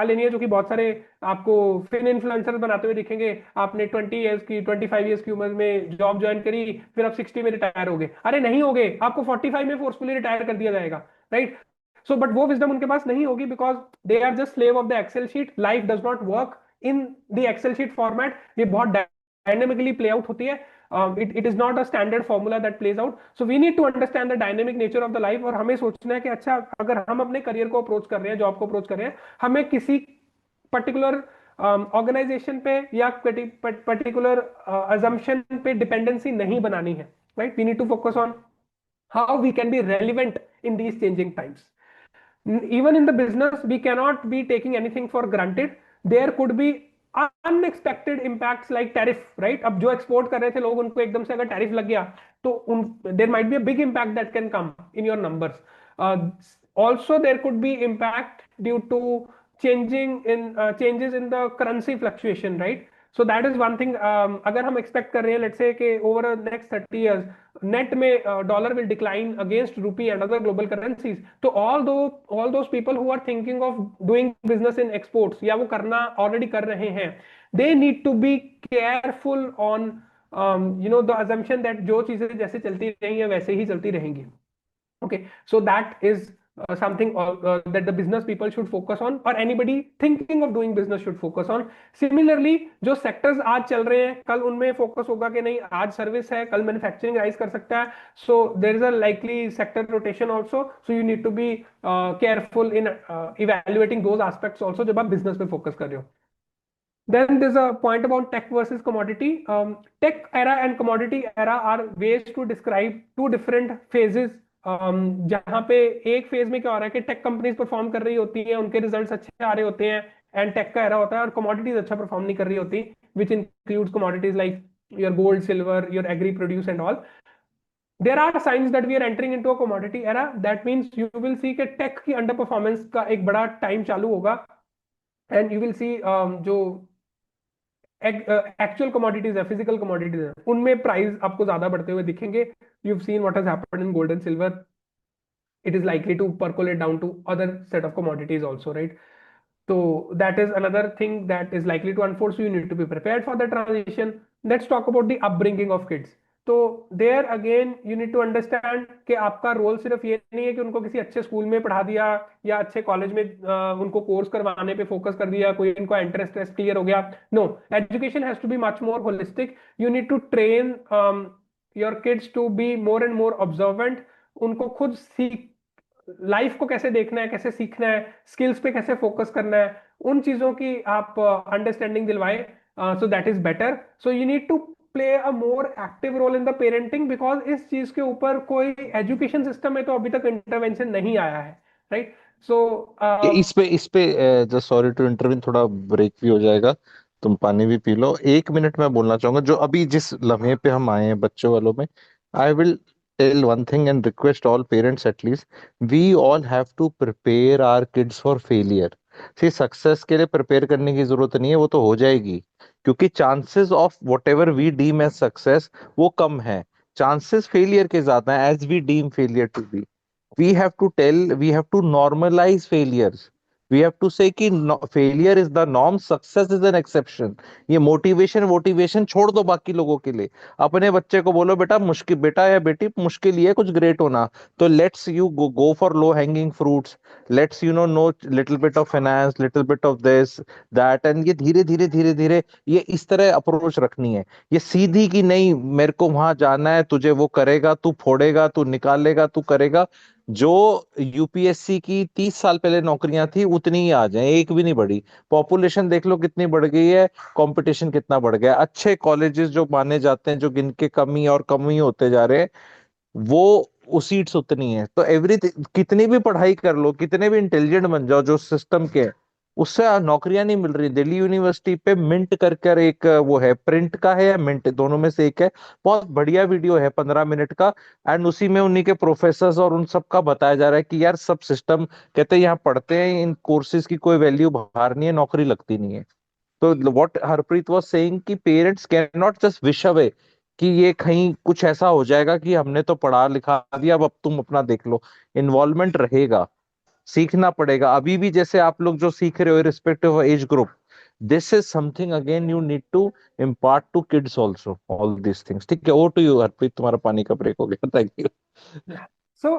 लेनी है जो कि बहुत सारे आपको फिन इन्फ्लुएंसर बनाते हुए दिखेंगे. आपने 20 ईयर्स की 25 ईयर्स की उम्र में जॉब ज्वाइन करी, फिर आप 60 में रिटायर हो गए. अरे नहीं हो गए, आपको 45 में फोर्सफुली रिटायर कर दिया जाएगा, राइट? सो बट वो विजडम उनके पास नहीं होगी because they are just slave of the Excel sheet. Life does not work in the Excel sheet format. ये बहुत डायनेमिकली प्ले आउट होती है. It is not a standard formula that plays out. So we need to understand the dynamic nature of the life. और हमें सोचना है कि अच्छा अगर हम अपने करियर को अप्रोच कर रहे हैं, जॉब को अप्रोच कर रहे हैं, हमें किसी पर्टिकुलर ऑर्गेनाइजेशन पे या पर्टिकुलर अजम्पशन पे डिपेंडेंसी नहीं बनानी है, right? We need to focus on how we can be relevant in these changing times. Even in the business, we cannot be taking anything for granted. There could be unexpected impacts like tariff, right? अब जो export कर रहे थे लोग, उनको एकदम से अगर टैरिफ लग गया तो there might be a big impact that can come in your numbers. Also there could be impact due to changes in the currency fluctuation, right? So that is one thing. अगर हम expect कर रहे हैं let's say कि over the next 30 years net में dollar will decline against rupee and other global currencies, तो all those people who are thinking of doing business in exports या वो करना already कर रहे हैं, they need to be careful on the assumption that जो चीजें जैसे चलती रही हैं वैसे ही चलती रहेंगी. Okay, so that is something that the business people should focus on, or anybody thinking of doing business should focus on. Similarly, जो sectors आज चल रहे हैं कल उनमें focus होगा कि नहीं, आज service है कल manufacturing rise कर सकता है. So there is a likely sector rotation also. So you need to be careful in evaluating those aspects also जब आप business पे focus कर रहे हो. Then there's a point about tech versus commodity. Tech era and commodity era are ways to describe two different phases. जहां पे एक phase में क्या हो रहा है कि टेक कंपनीज परफॉर्म कर रही होती हैं, उनके रिजल्ट्स अच्छे आ रहे होते हैं एंड टेक का एरा होता है, और कमोडिटीज अच्छा परफॉर्म नहीं कर रही होती, which includes commodities like your gold, silver, your agri produce and all. There are signs that we are entering into a commodity era. That means you will see कि tech की under performance का एक बड़ा time चालू होगा, and you will सी जो actual commodities है, physical commodities है, उनमें प्राइस आपको ज्यादा बढ़ते हुए दिखेंगे. You have seen what has happened in gold and silver. It is likely to percolate down to other set of commodities also, right? So that is another thing that is likely to unfold. So you need to be prepared for the transition. Let's talk about the upbringing of kids. तो there again you need to understand कि आपका role सिर्फ ये नहीं है कि उनको किसी अच्छे स्कूल में पढ़ा दिया या अच्छे कॉलेज में उनको कोर्स करवाने पे फोकस कर दिया, कोई इनको एंट्रेंस टेस्ट क्लियर हो गया. No, education has to be much more holistic. You need to train your kids to be more and more observant. उनको खुद सीख लाइफ को कैसे देखना है, कैसे सीखना है, स्किल्स पे कैसे फोकस करना है, उन चीजों की आप अंडरस्टैंडिंग दिलवाएं. So that is better. So you need to play a more active role in the parenting, because इस चीज के ऊपर कोई एजुकेशन सिस्टम में तो अभी तक इंटरवेंशन नहीं आया है, राइट? सो इस पे जस्ट सॉरी टू इंटरवीन, थोड़ा ब्रेक भी हो जाएगा, तुम पानी भी पी लो. 1 मिनट में बोलना चाहूंगा जो अभी जिस लम्हे पे हम आए हैं बच्चों वालों में. I will tell one thing and request all parents at least, we all have to prepare our kids for failure. See success के लिए प्रिपेयर करने की जरूरत नहीं है, वो तो हो जाएगी। क्योंकि chances of whatever we deem as success वो कम है, चांसेस फेलियर के ज्यादा है, as we deem failure to be. We have to normalize failures. We have to say कि failure is the norm, success is an exception. ये motivation छोड़ दो बाकी लोगों के लिए। अपने बच्चे को बोलो बेटा मुश्किल, बेटा या बेटी मुश्किल ही है कुछ ग्रेट होना, तो let's you go for low hanging fruits. Let's know little bit of finance, little bit of this that, and ये धीरे धीरे धीरे धीरे ये इस तरह अप्रोच रखनी है। ये सीधी कि नहीं मेरे को वहां जाना है, तुझे वो करेगा, तू फोड़ेगा, तू निकालेगा, तू करेगा। जो यूपीएससी की 30 साल पहले नौकरियां थी उतनी ही आ जाए, एक भी नहीं बढ़ी। पॉपुलेशन देख लो कितनी बढ़ गई है, कंपटीशन कितना बढ़ गया है। अच्छे कॉलेजेस जो माने जाते हैं, जो गिनके कमी और कमी होते जा रहे हैं, वो सीट्स उतनी है। तो एवरीथिंग, कितनी भी पढ़ाई कर लो, कितने भी इंटेलिजेंट बन जाओ जो सिस्टम के हैं, उससे नौकरियां नहीं मिल रही। दिल्ली यूनिवर्सिटी पे मिंट कर कर एक वो है, प्रिंट का है या मिंट, दोनों में से एक है। बहुत बढ़िया वीडियो है 15 मिनट का, एंड उसी में उन्हीं के प्रोफेसर्स और उन सब का बताया जा रहा है कि यार सब सिस्टम, कहते हैं यहाँ पढ़ते हैं, इन कोर्सेज की कोई वैल्यू बाहर नहीं है, नौकरी लगती नहीं है। तो व्हाट हरप्रीत वाज सेइंग कि parents can not just wish away कि ये कहीं कुछ ऐसा हो जाएगा कि हमने तो पढ़ा लिखा दिया, अब तुम अपना देख लो। इन्वॉल्वमेंट रहेगा, सीखना पड़ेगा। अभी भी जैसे आप लोग जो सीख रहे हो respective of age group, this is something again you need to impart to kids also, all these things. ठीक है, ओवर टू यू हरप्रीत, तुम्हारा पानी का ब्रेक हो गया, thank you. Yeah. So,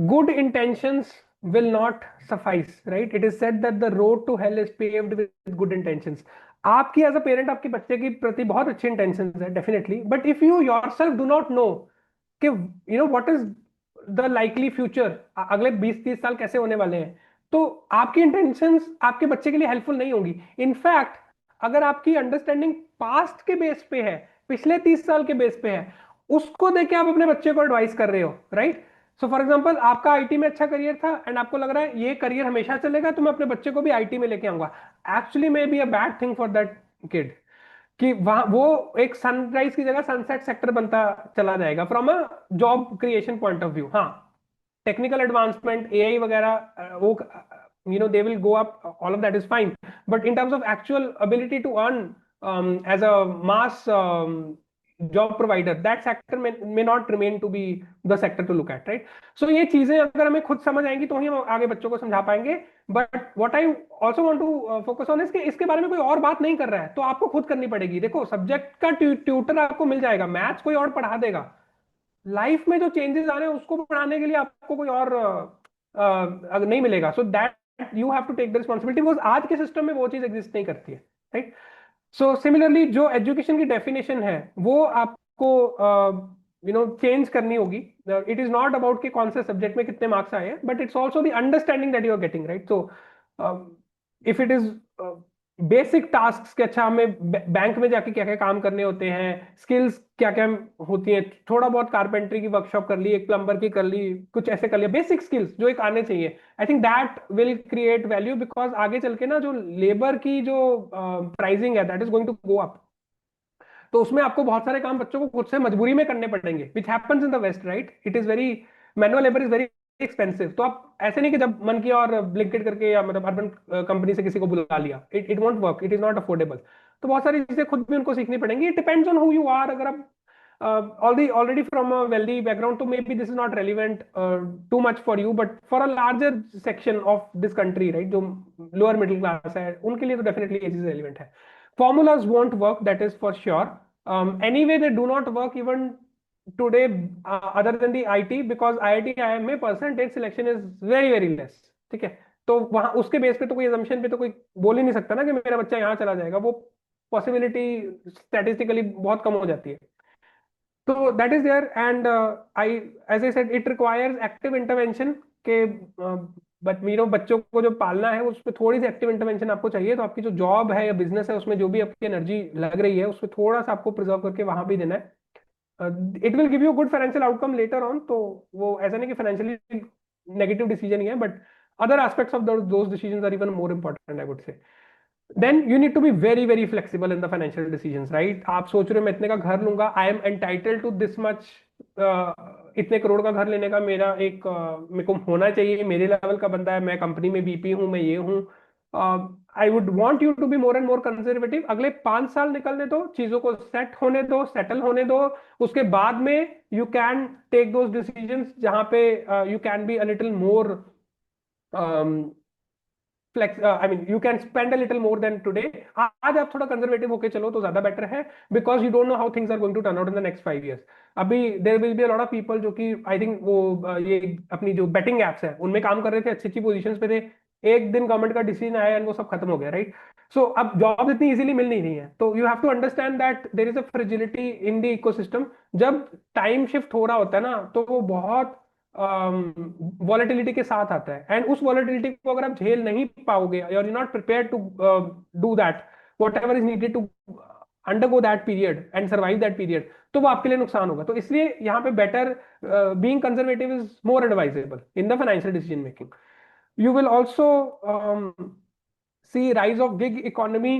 good intentions will not suffice, right? It is said that the road to hell is paved with good intentions. आपकी as a parent आपके बच्चे के प्रति बहुत अच्छी इंटेंशंस है definitely, but if you yourself do not know कि what is the likely future, अगले 20-30 साल कैसे होने वाले हैं, तो आपकी इंटेंशंस आपके बच्चे के लिए हेल्पफुल नहीं होंगी। इनफैक्ट अगर आपकी अंडरस्टैंडिंग पास्ट के बेस पे है, पिछले 30 साल के बेस पे है, उसको देख के आप अपने बच्चे को एडवाइस कर रहे हो, राइट? सो फॉर एग्जाम्पल आपका आईटी में अच्छा करियर था एंड आपको लग रहा है ये करियर हमेशा चलेगा, तो मैं अपने बच्चे को भी आईटी में लेके आऊंगा। Actually may be a bad thing for that kid, कि वहां वो एक सनराइज की जगह सनसेट सेक्टर बनता चला जाएगा from a job creation point of view. हाँ, टेक्निकल एडवांसमेंट एआई वगैरह वो they will go up, all of that is fine, but in terms of actual ability to earn as a mass job provider, that sector may not remain to be the sector to look at, right? So ये चीजें अगर हमें खुद समझ आएंगी तो ही हम आगे बच्चों को समझा पाएंगे। But what I also want to focus on इसके इसके बारे में कोई और बात नहीं कर रहा है तो आपको खुद करनी पड़ेगी। देखो, सब्जेक्ट का ट्यूटर आपको मिल जाएगा, मैथ्स कोई और पढ़ा देगा, लाइफ में जो चेंजेस आ रहे हैं उसको बढ़ाने के लिए आपको कोई और नहीं मिलेगा। So that you have to take the responsibility, because आज के सिस्टम में वो चीज एग्जिस्ट नहीं करती है, राइट? सो सिमिलरली जो एजुकेशन की डेफिनेशन है वो आपको चेंज करनी होगी। इट इज नॉट अबाउट कि कौन से सब्जेक्ट में कितने मार्क्स आए हैं, but it's also the understanding that you are getting, right? So if it is basic task के, अच्छा हमें बैंक में जाके क्या क्या काम करने होते हैं, स्किल्स क्या क्या होती हैं, थोड़ा बहुत कारपेंटरी की वर्कशॉप कर ली, एक प्लम्बर की कर ली, कुछ ऐसे कर लिया, बेसिक स्किल्स जो एक आने चाहिए। I think that will create value, because आगे चल के ना जो लेबर की जो प्राइसिंग है that is going to go up. तो उसमें आपको बहुत सारे काम बच्चों को खुद से मजबूरी में करने पड़ेंगे, which happens in the West, right? It is very, manual labour is very expensive. तो आप ऐसे नहीं कि जब मन किया और ब्लिंकिट करके या मतलब अर्बन कंपनी से किसी को बुला लिया, it it won't work, it is not affordable. तो बहुत सारी चीजें खुद भी उनको सीखनी पड़ेंगी। It depends on who you are. अगर आप already from a wealthy background, so maybe this is not relevant too much for you, but for a larger section of this country, right, जो lower middle class है उनके लिए तो definitely ये चीज relevant है। Formulas won't work, that is for sure. Anyway, they do not work even today, other than the IT, because IIT IIM में percentage selection is very very less, ठीक है? तो वहां उसके बेस पे तो कोई assumption पे तो कोई बोल ही नहीं सकता ना कि मेरा बच्चा यहाँ चला जाएगा, वो पॉसिबिलिटी स्टैटिस्टिकली बहुत कम हो जाती है। तो that is there, and I as I said, it requires active intervention के बट बच्चों को जो पालना है उस पर थोड़ी सी एक्टिव इंटरवेंशन आपको चाहिए। तो आपकी जो जॉब है या बिजनेस है उसमें जो भी आपकी एनर्जी लग रही है उसमें थोड़ा सा आपको प्रिजर्व करके वहां भी देना है। It will give you good financial outcome later on. तो वो ऐसा नहीं कि फाइनेंशियली नेगेटिव डिसीजन ही है, but other aspects of those decisions are even more important, I would say. Then you need to be very very flexible in the financial decisions, right? आप सोच रहे हो मैं इतने का घर लूंगा, I am entitled to this much, इतने करोड़ का घर लेने का मेरा एक मेरे को होना चाहिए, मेरे लेवल का बंदा है, मैं कंपनी में वीपी हूँ, मैं ये हूँ, I would want you to be more and more conservative. अगले 5 साल निकलने दो, चीजों को सेट होने दो, सेटल होने दो। उसके बाद में you can take those decisions जहां पे you can be a little more flex, I mean you can spend a little more than today. आज आप थोड़ा कंजर्वेटिव होके चलो तो ज्यादा बेटर है, because you don't know how things are going to turn out in the next 5 years। अभी there will be a lot of people जो कि आई थिंक वो ये अपनी जो बेटिंग एप्स है उनमें काम कर रहे थे, अच्छी अच्छी पोजीशंस पे थे, एक दिन गवर्नमेंट का डिसीजन आया एंड वो सब खत्म हो गया, राइट। सो अब जॉब इतनी इजीली मिल नहीं रही है, तो you have to understand that there is a fragility in the ecosystem. जब टाइम शिफ्ट हो रहा होता है ना, तो वो बहुत वॉलेटिलिटी के साथ आता है, एंड उस वॉलेटिलिटी को अगर आप झेल नहीं पाओगे, और you not prepare to do that whatever is needed to undergo that period and survive that period, तो वो आपके लिए नुकसान होगा। तो इसलिए यहाँ पे better being conservative is more advisable in the financial decision making. You will also see rise of gig economy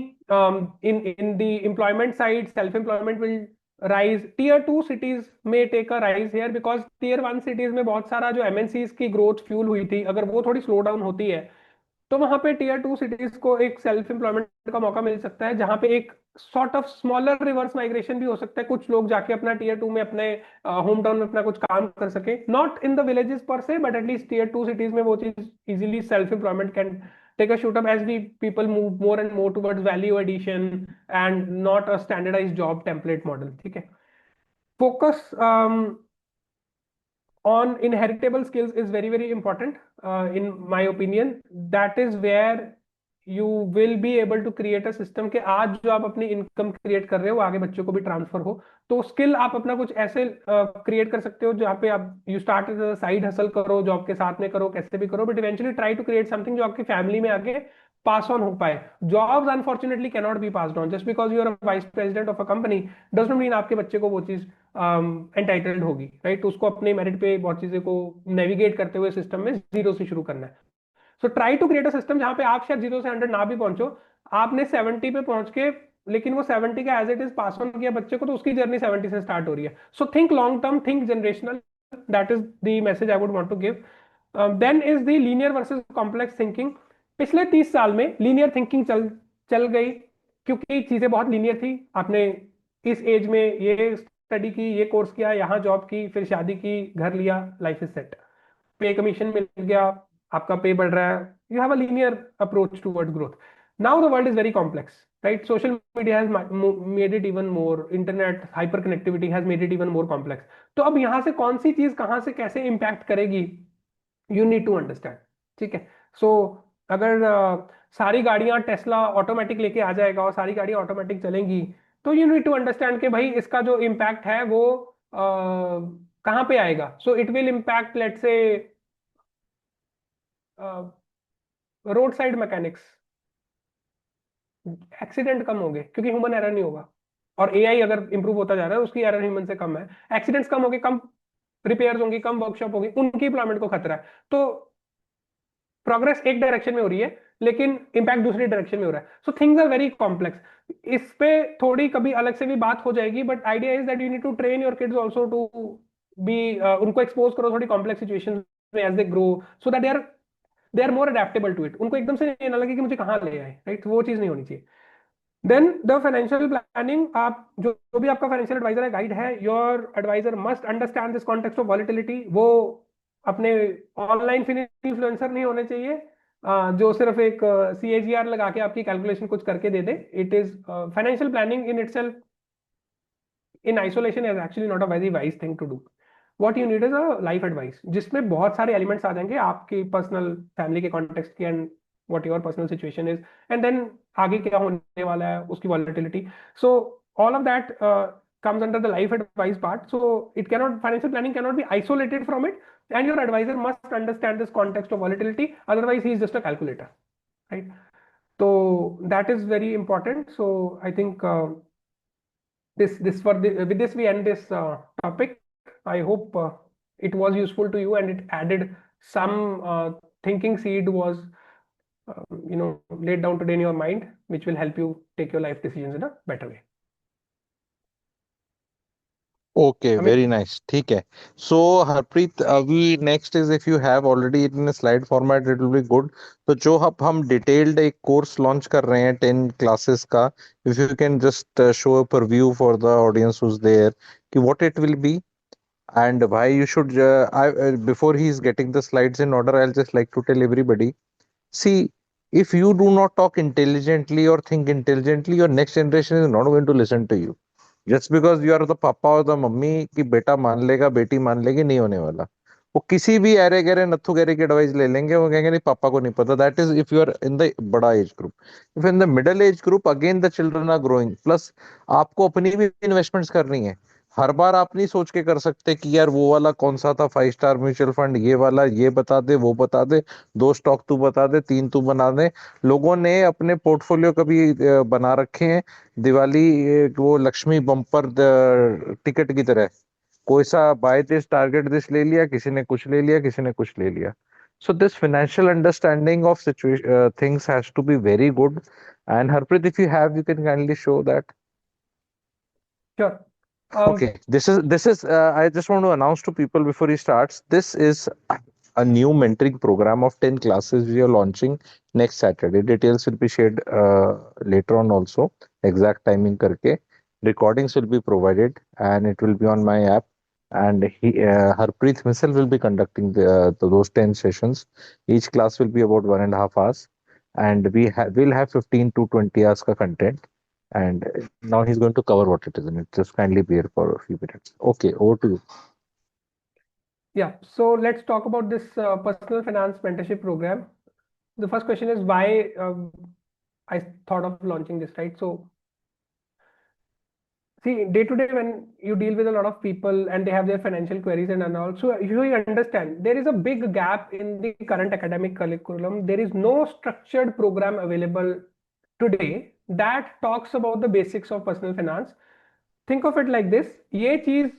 in the employment side. Self employment will rise. Tier 2 cities may take a rise here, because tier 1 cities में बहुत सारा जो MNCs की growth fuel हुई थी, अगर वो थोड़ी स्लो डाउन होती है तो वहां पे टीयर 2 सिटीज को एक सेल्फ एम्प्लॉयमेंट का मौका मिल सकता है, जहां पे एक sort of smaller reverse migration भी हो सकता है। कुछ लोग जाके अपना टीयर 2 में अपने होम टाउन में अपना कुछ काम कर सके, नॉट इन द विलेजेस पर से, बट एटलीस्ट टीयर 2 सिटीज में वो चीज easily self employment can take a shoot up as the people move more and more towards value addition and not a standardize job template model. ठीक है। Focus on inheritable skills is very very important, in my opinion. That is where you will be able to create a system के आज जो आप अपनी income create कर रहे हो आगे बच्चों को भी ट्रांसफर हो। तो स्किल आप अपना कुछ ऐसे क्रिएट कर सकते हो जहाँ पे आप यू स्टार्ट साइड हसल करो, जॉब के साथ में करो, कैसे भी करो, but eventually try to create something जो आपकी फैमिली में आगे पास ऑन हो पाए। Jobs unfortunately can not be passed on. Just because you are vice president of a company does not mean आपके बच्चे को वो चीज एंटाइटल्ड होगी, राइट। उसको अपने मेरिट पे बहुत चीजें को नेविगेट करते हुए सिस्टम में जीरो से शुरू करना है। So try to create a system जहां पे आप शायद 0 से 100 ना भी पहुंचो, आपने 70 पे पहुंच के, लेकिन वो 70 का as it is pass on किया बच्चे को, तो उसकी जर्नी 70 से स्टार्ट हो रही है। So think long term, think generational. That is the message I would want to give. Then is the linear versus complex thinking. पिछले 30 साल में लीनियर थिंकिंग चल चल गई, क्योंकि चीजें बहुत लीनियर थी। आपने इस एज में ये स्टडी की, ये कोर्स किया, यहाँ जॉब की, फिर शादी की, घर लिया, लाइफ इज सेट, पे कमीशन मिल गया, आपका पे बढ़ रहा है, you have a linear approach towards growth. Now the world is very complex, right. Social media has made it even more, internet hyper connectivity has made it even more complex. तो अब यहाँ से कौन सी चीज कहाँ से कैसे इंपैक्ट करेगी, यू नीड टू अंडरस्टैंड। ठीक है। सो अगर सारी गाड़ियां टेस्ला ऑटोमेटिक लेके आ जाएगा और सारी गाड़ियां ऑटोमेटिक चलेंगी, तो यू नीड टू अंडरस्टैंड कि भाई इसका जो इम्पैक्ट है वो कहाँ पे आएगा। So it will impact let say road side mechanics, accident कम होंगे क्योंकि ह्यूमन एरर नहीं होगा, और एआई अगर इंप्रूव होता जा रहा है उसकी एरर ह्यूमन से कम है, एक्सीडेंट्स कम होंगे, कम रिपेयर्स होंगी, कम वर्कशॉप होगी, उनकी एम्प्लॉयमेंट को खतरा है। तो प्रोग्रेस एक डायरेक्शन में हो रही है, लेकिन इंपैक्ट दूसरी डायरेक्शन में हो रहा है। So things are very complex. इस पे थोड़ी कभी अलग से भी बात हो जाएगी, but idea is that you need to train your kids also to be, उनको एक्सपोज करो थोड़ी कॉम्प्लेक्स सिचुएशंस में as they grow, so that they are more adaptable to it. उनको एकदम से ये ना लगे कि मुझे कहाँ ले आए, राइट। वो चीज नहीं होनी चाहिए। देन द फाइनेंशियल प्लानिंग, आप जो भी आपका फाइनेंशियल एडवाइजर है, गाइड है, your advisor must understand this context of volatility. वो अपने ऑनलाइन इन्फ्लुएंसर नहीं होने चाहिए, जो सिर्फ एक CAGR लगा के आपकी कैलकुलेशन कुछ करके दे दे। It is financial planning in itself in isolation is actually not a very wise thing to do. What you need is a life advice, जिसमें बहुत सारे एलिमेंट्स आ जाएंगे आपकी पर्सनल फैमिली के कॉन्टेक्स्ट के, and what your personal situation is, and then आगे क्या होने वाला है उसकी volatility. So all of that comes under the life advice part. So it cannot, financial planning cannot be isolated from it, and your advisor must understand this context of volatility, otherwise he is just a calculator, right. So that is very important. So I think this for with this we end this topic. I hope it was useful to you and it added some thinking seed was laid down today in your mind, which will help you take your life decisions in a better way. Okay, I mean, very nice, ठीक है। सो हरप्रीत, अभी next is, if you have already in slide format it will be good. तो जो हम detailed एक course launch कर रहे हैं 10 क्लासेस का, if you can just show a preview for the audience who's there कि what it will be. And why you should, before he is getting the slides in order, I'll just like to tell everybody. See, if you do not talk intelligently or think intelligently, your next generation is not going to listen to you. Just because you are the papa or the mummy कि बेटा मान लेगा बेटी मान लेगी, नहीं होने वाला। वो किसी भी अरे गहरे नत्थु गहरे की एडवाइस ले लेंगे, वो कहेंगे नहीं पापा को नहीं पता। That is if you are in the बड़ा age group. If in the middle age group, again the children are growing, plus आपको अपनी भी इन्वेस्टमेंट्स करनी है। हर बार आप नहीं सोच के कर सकते कि यार वो वाला कौन सा था 5 स्टार म्यूचुअल फंड, ये वाला ये बता दे वो बता दे, 2 स्टॉक तू बता दे, 3 तू बना दे। लोगों ने अपने पोर्टफोलियो कभी बना रखे हैं दिवाली, वो लक्ष्मी बम्पर टिकट की तरह। कोई सा बाय दिस टारगेट दिस ले लिया, किसी ने कुछ ले लिया, किसी ने कुछ ले लिया। So this financial understanding of situation things has to be very good. And Harpreet, if you have, you can kindly show that. sure. Okay, this is I just want to announce to people before he starts. This is a new mentoring program of 10 classes we are launching next Saturday. Details will be shared later on also. Exact timing करके. Recordings will be provided and it will be on my app. And Harpreet himself will be conducting those 10 sessions. Each class will be about 1.5 hours, and we'll have 15 to 20 hours ka content. And now he's going to cover what it is in it. Just kindly bear for a few minutes. Okay, over to you. Yeah, so let's talk about this personal finance mentorship program. The first question is why I thought of launching this, right? So, see, day to day, when you deal with a lot of people and they have their financial queries and all, so you understand there is a big gap in the current academic curriculum. There is no structured program available today that talks about the basics of personal finance. Think of it like this: ये चीज,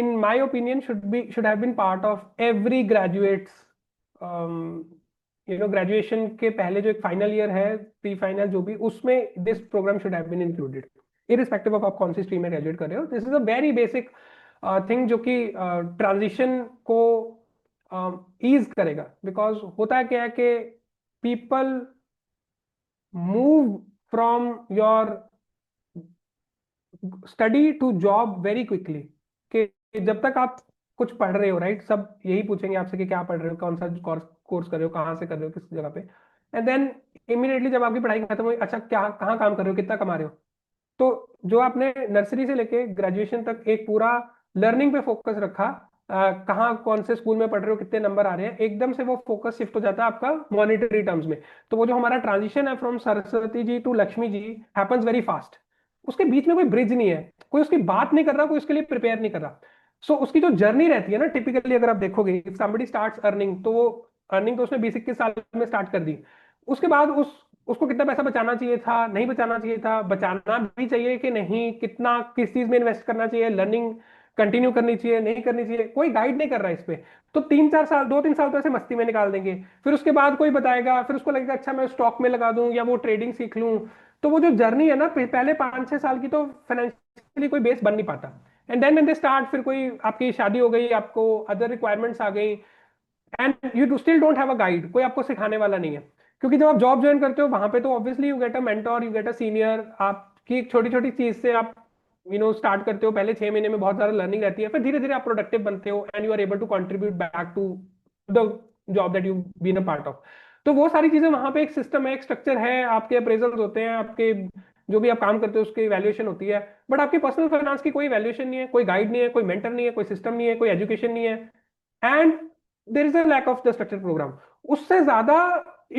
in my opinion, should have been part of every graduate's, graduation के पहले जो एक final year है, pre final जो भी, उसमें this program should have been included, irrespective of आप कौन सी स्ट्रीम में ग्रेजुएट कर रहे हो। This is a very basic thing जो कि ट्रांजिशन को ईज करेगा। बिकॉज होता है क्या है कि people move from your study to job very quickly. कि जब तक आप कुछ पढ़ रहे हो, राइट, सब यही पूछेंगे आपसे कि क्या पढ़ रहे हो, कौन सा कोर्स कर रहे हो, कहाँ से कर रहे हो, किस जगह पे। एंड देन इमीडिएटली जब आपकी पढ़ाई खत्म हुई, अच्छा क्या कहाँ काम कर रहे हो, कितना कमा रहे हो। तो जो आपने नर्सरी से लेके ग्रेजुएशन तक एक पूरा लर्निंग पे फोकस रखा, कहाँ कौन से स्कूल में पढ़ रहे हो, कितने नंबर आ रहे हैं, एकदम से वो फोकस शिफ्ट हो जाता है आपका मॉनेटरी टर्म्स में। तो वो जो हमारा ट्रांजिशन है from Saraswati ji to Lakshmi ji happens very fast. उसके बीच में कोई ब्रिज नहीं है, कोई उसकी बात नहीं कर रहा, कोई उसके लिए प्रिपेयर नहीं कर रहा। सो उसकी जो जर्नी रहती है ना, टिपिकली अगर आप देखोगे, इफ समबडी स्टार्ट्स अर्निंग, तो वो अर्निंग तो उसने 20-21 साल में स्टार्ट कर दी। उसके बाद उसको कितना पैसा बचाना चाहिए था, नहीं बचाना चाहिए था, बचाना भी चाहिए कि नहीं, कितना किस चीज में इन्वेस्ट करना चाहिए, लर्निंग कंटिन्यू करनी चाहिए नहीं करनी चाहिए, कोई गाइड नहीं कर रहा है इस पे। तो 3-4 साल, 2-3 साल तो ऐसे मस्ती में निकाल देंगे। फिर उसके बाद कोई बताएगा, फिर उसको लगेगा अच्छा मैं स्टॉक में लगा दूं या वो ट्रेडिंग सीख लूं। तो वो जो जर्नी है ना, पहले 5-6 साल की, तो फाइनेंशियली कोई बेस बन नहीं पाता। And then when they start, फिर कोई आपकी शादी हो गई, आपको अदर रिक्वायरमेंट्स आ गई, and you still don't have a guide, कोई आपको सिखाने वाला नहीं है। क्योंकि जब आप जॉब ज्वाइन करते हो वहां पे, तो obviously you get a mentor, you get a senior. आपकी एक छोटी छोटी चीज से आप स्टार्ट करते हो, पहले 6 महीने में बहुत ज्यादा लर्निंग रहती है, फिर धीरे धीरे आप प्रोडक्टिव बनते हो and you are able to contribute back to the job that you been a part of. तो वो सारी चीजें वहां पे एक सिस्टम है, एक स्ट्रक्चर है, आपके अप्रेजल्स होते हैं, आपके जो भी आप काम करते हो उसकी वैल्यूएशन होती है। बट आपकी पर्सनल फाइनेंस की कोई वैल्यूएशन नहीं है, कोई गाइड नहीं है, कोई मेंटर नहीं है, कोई सिस्टम नहीं है, कोई एजुकेशन नहीं है। And there is a lack of the structure program. उससे ज्यादा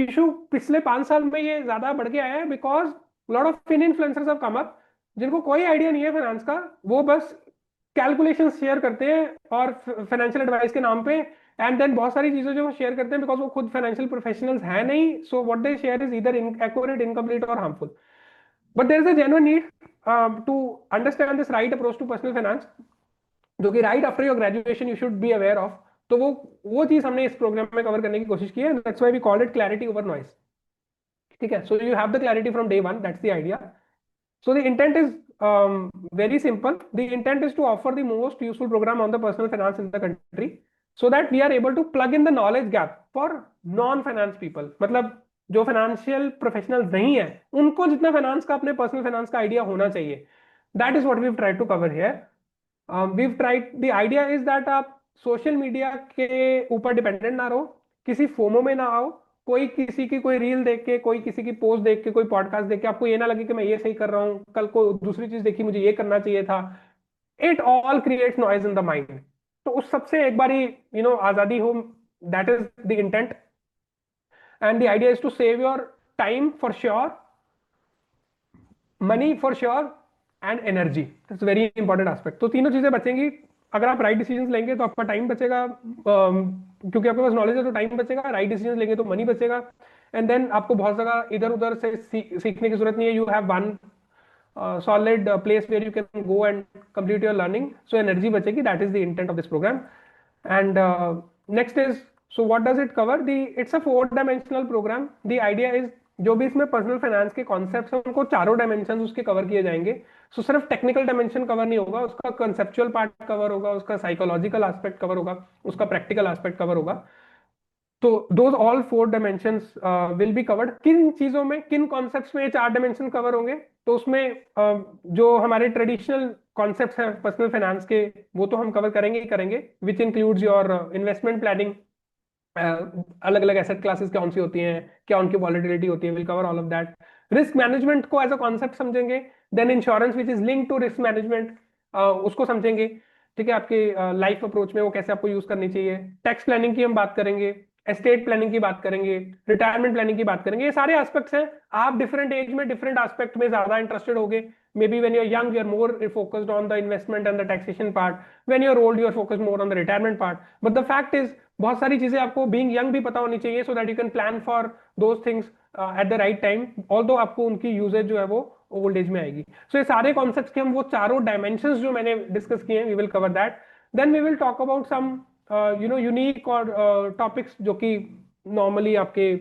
इशू पिछले 5 साल में ये ज्यादा बढ़ गया है, because lot of in influencers have come up, जिनको कोई आइडिया नहीं है फाइनेंस का। वो बस कैलकुलेशन शेयर करते हैं और फाइनेंशियल एडवाइस के नाम पे। एंड देन बहुत सारी चीजें जो वो शेयर करते हैं, बिकॉज वो खुद फाइनेंशियल प्रोफेशनल्स है नहीं, so what they share is इधर इनएक्यूरेट, इनकम्प्लीट और harmful. But there is a genuine need to understand this right approach to personal finance, जो कि right after your graduation you should be aware of. तो वो चीज हमने इस programme में कवर करने की कोशिश की है। That's why we call it clarity over noise. ठीक है, so you have the clarity from day one, that's the idea. So the intent is very simple. The intent is to offer the most useful program on the personal finance in the country, so that we are able to plug in the knowledge gap for non-finance people. मतलब जो financial professionals नहीं है, उनको जितना finance का, अपने personal finance का idea होना चाहिए, that is what we try to cover here. We tried, the idea is that आप सोशल मीडिया के ऊपर डिपेंडेंट ना रहो, किसी फोमो में ना आओ. कोई किसी की कोई रील देख के, कोई किसी की पोस्ट देख के, कोई पॉडकास्ट देख के आपको ये ना लगे कि मैं ये सही कर रहा हूँ, कल को दूसरी चीज देखी मुझे ये करना चाहिए था. It all creates noise in the mind. तो उस सबसे एक बारी आजादी हो, that is the intent. And the idea is to save your time for sure, money for sure, and energy. It's very important aspect. तो तीनों चीजें बचेंगी. अगर आप राइट डिसीजन लेंगे तो आपका टाइम बचेगा, क्योंकि आपके पास नॉलेज है तो टाइम बचेगा. राइट डिसीजन लेंगे तो मनी बचेगा. एंड देन आपको बहुत जगह इधर उधर से सीखने की जरूरत नहीं है. You have one solid place where you can go and complete your learning. So energy bachegi. That is the intent of this program. And next is, so what does it cover? It's a 4-dimensional program. The idea is, जो भी इसमें personal finance के concepts हैं उनको चारों dimension उसके cover किए जाएंगे. सो सिर्फ टेक्निकल डायमेंशन कवर नहीं होगा, उसका कंसेप्चुअल पार्ट कवर होगा, उसका साइकोलॉजिकल एस्पेक्ट कवर होगा, उसका प्रैक्टिकल एस्पेक्ट कवर होगा. तो those all 4 dimensions will be covered. किन चीजों में, किन कॉन्सेप्ट्स में ये 4 डायमेंशन कवर होंगे? तो उसमें जो हमारे ट्रेडिशनल कॉन्सेप्ट्स हैं पर्सनल फाइनेंस के, वो तो हम कवर करेंगे ही करेंगे, which includes your investment planning. अलग अलग एसेट क्लासेस कौन सी होती हैं, क्या उनकी वॉलिटिलिटी होती है, will cover all of that. Risk management को एज अ कॉन्सेप्ट समझेंगे. Then insurance which is link to risk management, उसको समझेंगे. ठीक है, आपके लाइफ अप्रोच में वो कैसे आपको यूज करनी चाहिए. टैक्स प्लानिंग की हम बात करेंगे, एस्टेट प्लानिंग की बात करेंगे, रिटायरमेंट प्लानिंग की बात करेंगे. ये सारे एस्पेक्ट्स हैं. आप डिफरेंट एज में डिफरेंट एस्पेक्ट में ज्यादा इंटरेस्टेड होगे. Maybe when you're young, you're more focused on the investment and the taxation part. When you're old, you're focused more on the retirement part. But the fact is, बहुत सारी चीजें आपको being young भी पता होनी चाहिए, so that you can plan for those things at the right time. Although आपको उनकी usage जो है वो ओल्ड एज में आएगी. So ये सारे कॉन्सेप्ट्स के हम वो चारों डायमेंशंस जो मैंने डिस्कस किए हैं, we will cover that. Then we will talk about some unique और टॉपिक्स जो कि नॉर्मली आपके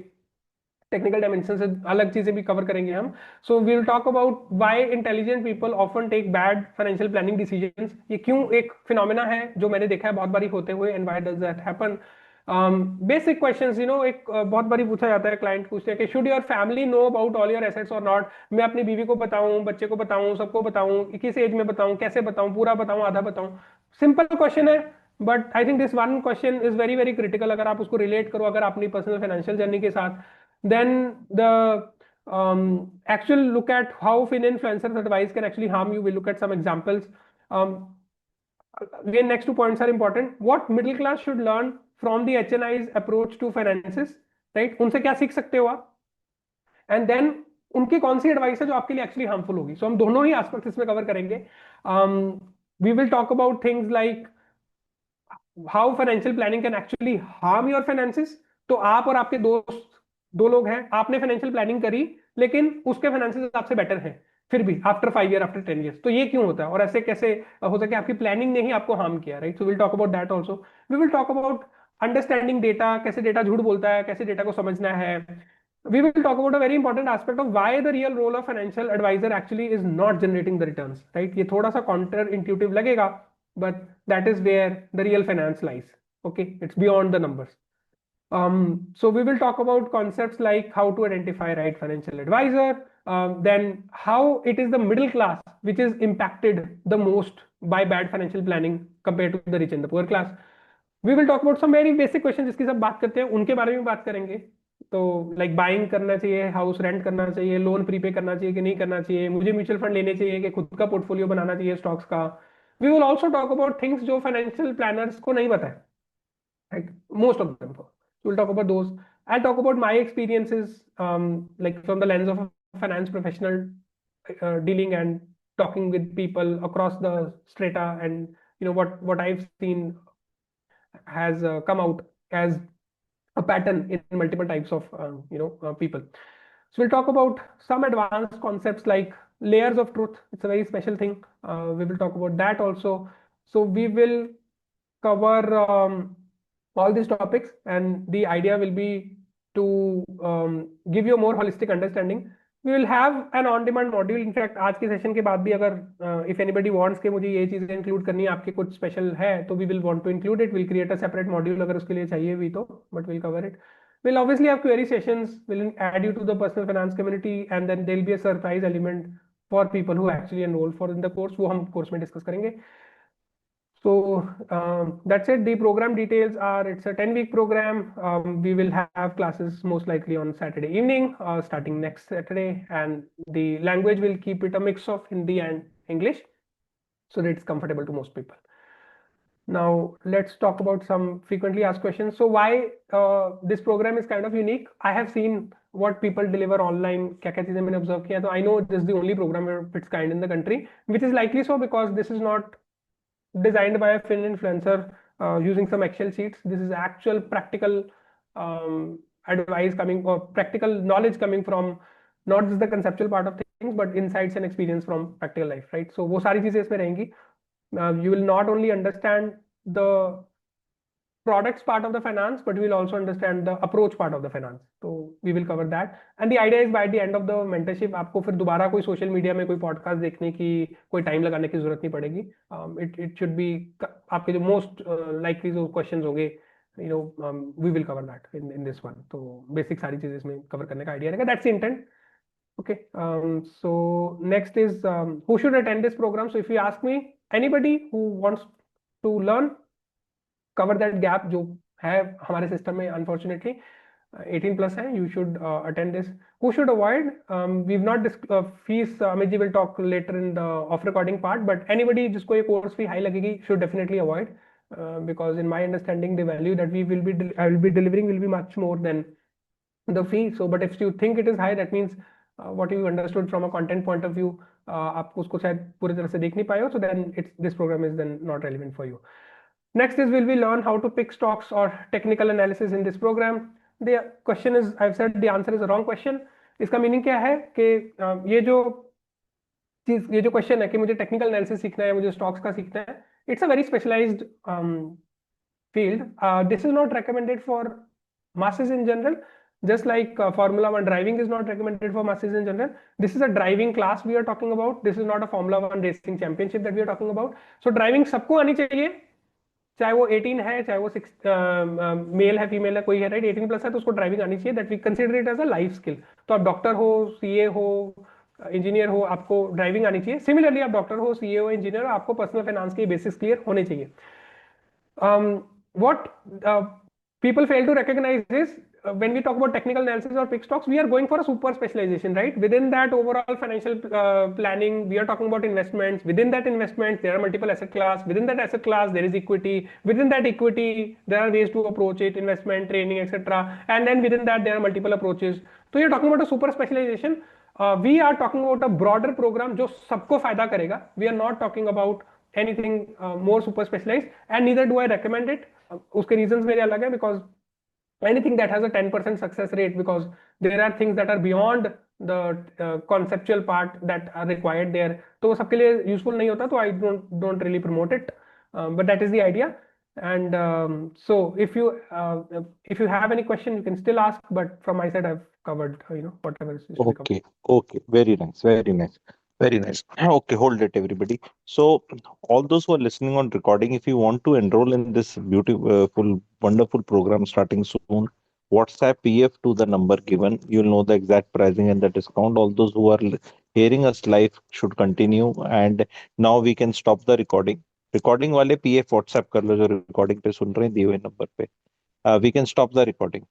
टेक्निकल डायमेंशन से अलग चीजें भी कवर करेंगे हम. So we will talk about why intelligent people often take bad financial planning decisions. ये क्यों एक फिनोमेना है जो मैंने देखा है बहुत बारी होते हुए, and why does that happen. Basic questions, एक बहुत बारी पूछा जाता है, क्लाइंट पूछते हैं कि should your family know about all your assets और नॉट. मैं अपनी बीवी को बताऊं, बच्चे को बताऊं, सबको बताऊं, किस एज में बताऊं, कैसे बताऊं, पूरा बताऊं, आधा बताऊं. सिंपल क्वेश्चन है, but I think this one question is very very critical. अगर आप उसको रिलेट करो, अगर अपनी पर्सनल फाइनेंशियल जर्नी के साथ, then the actual look at how fin-influencers advice can actually harm you. We'll look at some examples. Again, next 2 points are important. What middle class should learn from the HNI's approach to finances, right? उनसे क्या सीख सकते हो आप, and then उनकी कौन सी advice है जो आपके लिए एक्चुअली हार्मफुल होगी. सो हम दोनों ही एस्पेक्ट्स इसमें कवर करेंगे. We will talk about things like how financial planning can actually harm your finances. तो आप और आपके दोस्त, 2 लोग हैं, आपने फाइनेंशियल प्लानिंग करी लेकिन उसके फाइनेंसेस आपसे बेटर हैं फिर भी आफ्टर 5 ईयर, आफ्टर 10 ईयर्स. तो ये क्यों होता है और ऐसे कैसे हो सके? आपकी प्लानिंग ने ही आपको हार्म किया, right? So will talk about that also. We will talk about understanding data, कैसे डेटा झूठ बोलता है, कैसे डेटा को समझना है. We will talk about a very important aspect of why the real role of financial advisor actually is not generating the returns, right? ये थोड़ा सा counter intuitive लगेगा, but that is where the real finance lies. Okay, it's beyond the numbers. So we will talk about concepts like how to identify right financial advisor, then how it is the middle class which is impacted the most by bad financial planning compared to the rich and the poor class. We will talk about some very basic questions जिसकी सब बात करते हैं, उनके बारे में बात करेंगे. तो लाइक बाइंग करना चाहिए, हाउस रेंट करना चाहिए, लोन प्रीपे करना चाहिए कि नहीं करना चाहिए, मुझे म्यूचुअल फंड लेने चाहिए कि खुद का पोर्टफोलियो बनाना चाहिए स्टॉक्स का. We will also talk about things जो फाइनेंशियल प्लानर्स को नहीं पता है, right? Most of them. So we'll talk about those. I'll talk about my experiences, like from the lens of a finance professional, dealing and talking with people across the strata, and what I've seen has come out as a pattern in multiple types of people. So we'll talk about some advanced concepts like layers of truth. It's a very special thing. We will talk about that also. So we will cover all these topics, and the idea will be to give you a more holistic understanding. We will have an on demand module. In fact आज के session के बाद भी अगर if anybody wants के मुझे ये चीजें इंक्लूड करनी है, आपके कुछ स्पेशल है, तो we will want to include it, will create a separate module अगर उसके लिए चाहिए भी तो, but will cover it. We'll obviously have query sessions, we'll add you to the personal finance community, and then there'll be a surprise element for people who actually enroll for in the course, वो हम course में discuss करेंगे। So that's it. The program details are, it's a 10-week program. We will have classes most likely on Saturday evening, starting next Saturday, and the language will keep it a mix of Hindi and English, so that it's comfortable to most people. Now let's talk about some frequently asked questions. So why this program is kind of unique? I have seen what people deliver online. क्या क्या चीजें मैंने observe किया, तो I know this is the only program of its kind in the country, which is likely so because this is not designed by a Fin influencer using some Excel sheets. This is actual practical advice coming, or practical knowledge coming from not just the conceptual part of things, but insights and experience from practical life, right? So वो सारी चीजें इसमें रहेंगी. You will not only understand the products part of the finance, but we will also understand the approach part of the finance. So we will cover that. And the idea is by the end of the mentorship, आपको फिर दोबारा कोई social media में कोई podcast देखने की, कोई time लगाने की जरूरत नहीं पड़ेगी. It should be आपके जो मोस्ट लाइकली जो क्वेश्चंस होंगे, we will cover that in this one. तो बेसिक सारी चीजें इसमें कवर करने का आइडिया रहेगा. That's the intent. Okay. So next is who should attend this program? So if you ask me, anybody who wants to learn, cover that gap जो है हमारे सिस्टम में, अनफॉर्चुनेटली 18 प्लस है, you should attend this. Who should avoid, we not fees, Amit ji will talk later in the off recording part, but anybody जिसको ये course fee high लगेगी should definitely avoid, because in my understanding the value that I will be delivering will be much more than the fee. So but if you think it is high, that means what you understood from a content point of view, आप उसको शायद पूरी तरह से देख नहीं पाए हो, so then this program is then not relevant for you. Next is, will we learn how to pick stocks or technical analysis in this program? The question is, I've said the answer is a wrong question. इसका meaning क्या है कि ये जो question है कि मुझे technical analysis सीखना है, मुझे स्टॉक्स का सीखना है, it's a very specialized field. This is not recommended for masses in general, just like Formula 1 driving is not recommended for masses in general. This is a driving class we are talking about. This is not a Formula 1 racing championship that we are talking about. So driving सबको आनी चाहिए, चाहे वो 18 है, चाहे वो 6 mail है, female है, कोई है, राइट? 18 प्लस है तो उसको ड्राइविंग आनी चाहिए. That we consider it as a life skill. तो आप डॉक्टर हो, सीए हो, इंजीनियर हो, आपको ड्राइविंग आनी चाहिए. सिमिलरली आप डॉक्टर हो, सीए हो, इंजीनियर हो, आपको पर्सनल फाइनेंस के बेसिक्स क्लियर होने चाहिए. What people fail to recognize is when we talk about technical analysis or pick stocks, we are going for a super specialization, right? Within that overall financial planning, we are talking about investments. Within that investments, there are multiple asset class. Within that asset class, there is equity. Within that equity, there are ways to approach it, investment, training, etc. And then within that, there are multiple approaches. So you're talking about a super specialization. We are talking about a broader program जो सबको फायदा करेगा. We are not talking about anything more super specialized, and neither do I recommend it. उसके reasons मेरे अलग है, because anything that has a 10% success rate, because there are things that are beyond the conceptual part that are required there, तो वो सबके लिए useful नहीं होता, तो I don't really promote it. But that is the idea. And so if you have any question, you can still ask, but from my side I've covered whatever is to be covered. Okay, very nice, very nice, very nice. Okay, hold it, everybody. So, all those who are listening on recording, if you want to enroll in this beautiful, wonderful program starting soon, WhatsApp PF to the number given. You'll know the exact pricing and the discount. All those who are hearing us live should continue, and now we can stop the recording. Recording वाले PF WhatsApp कर लो जो recording पे सुन रहे हैं दिए हुए number पे. We can stop the recording.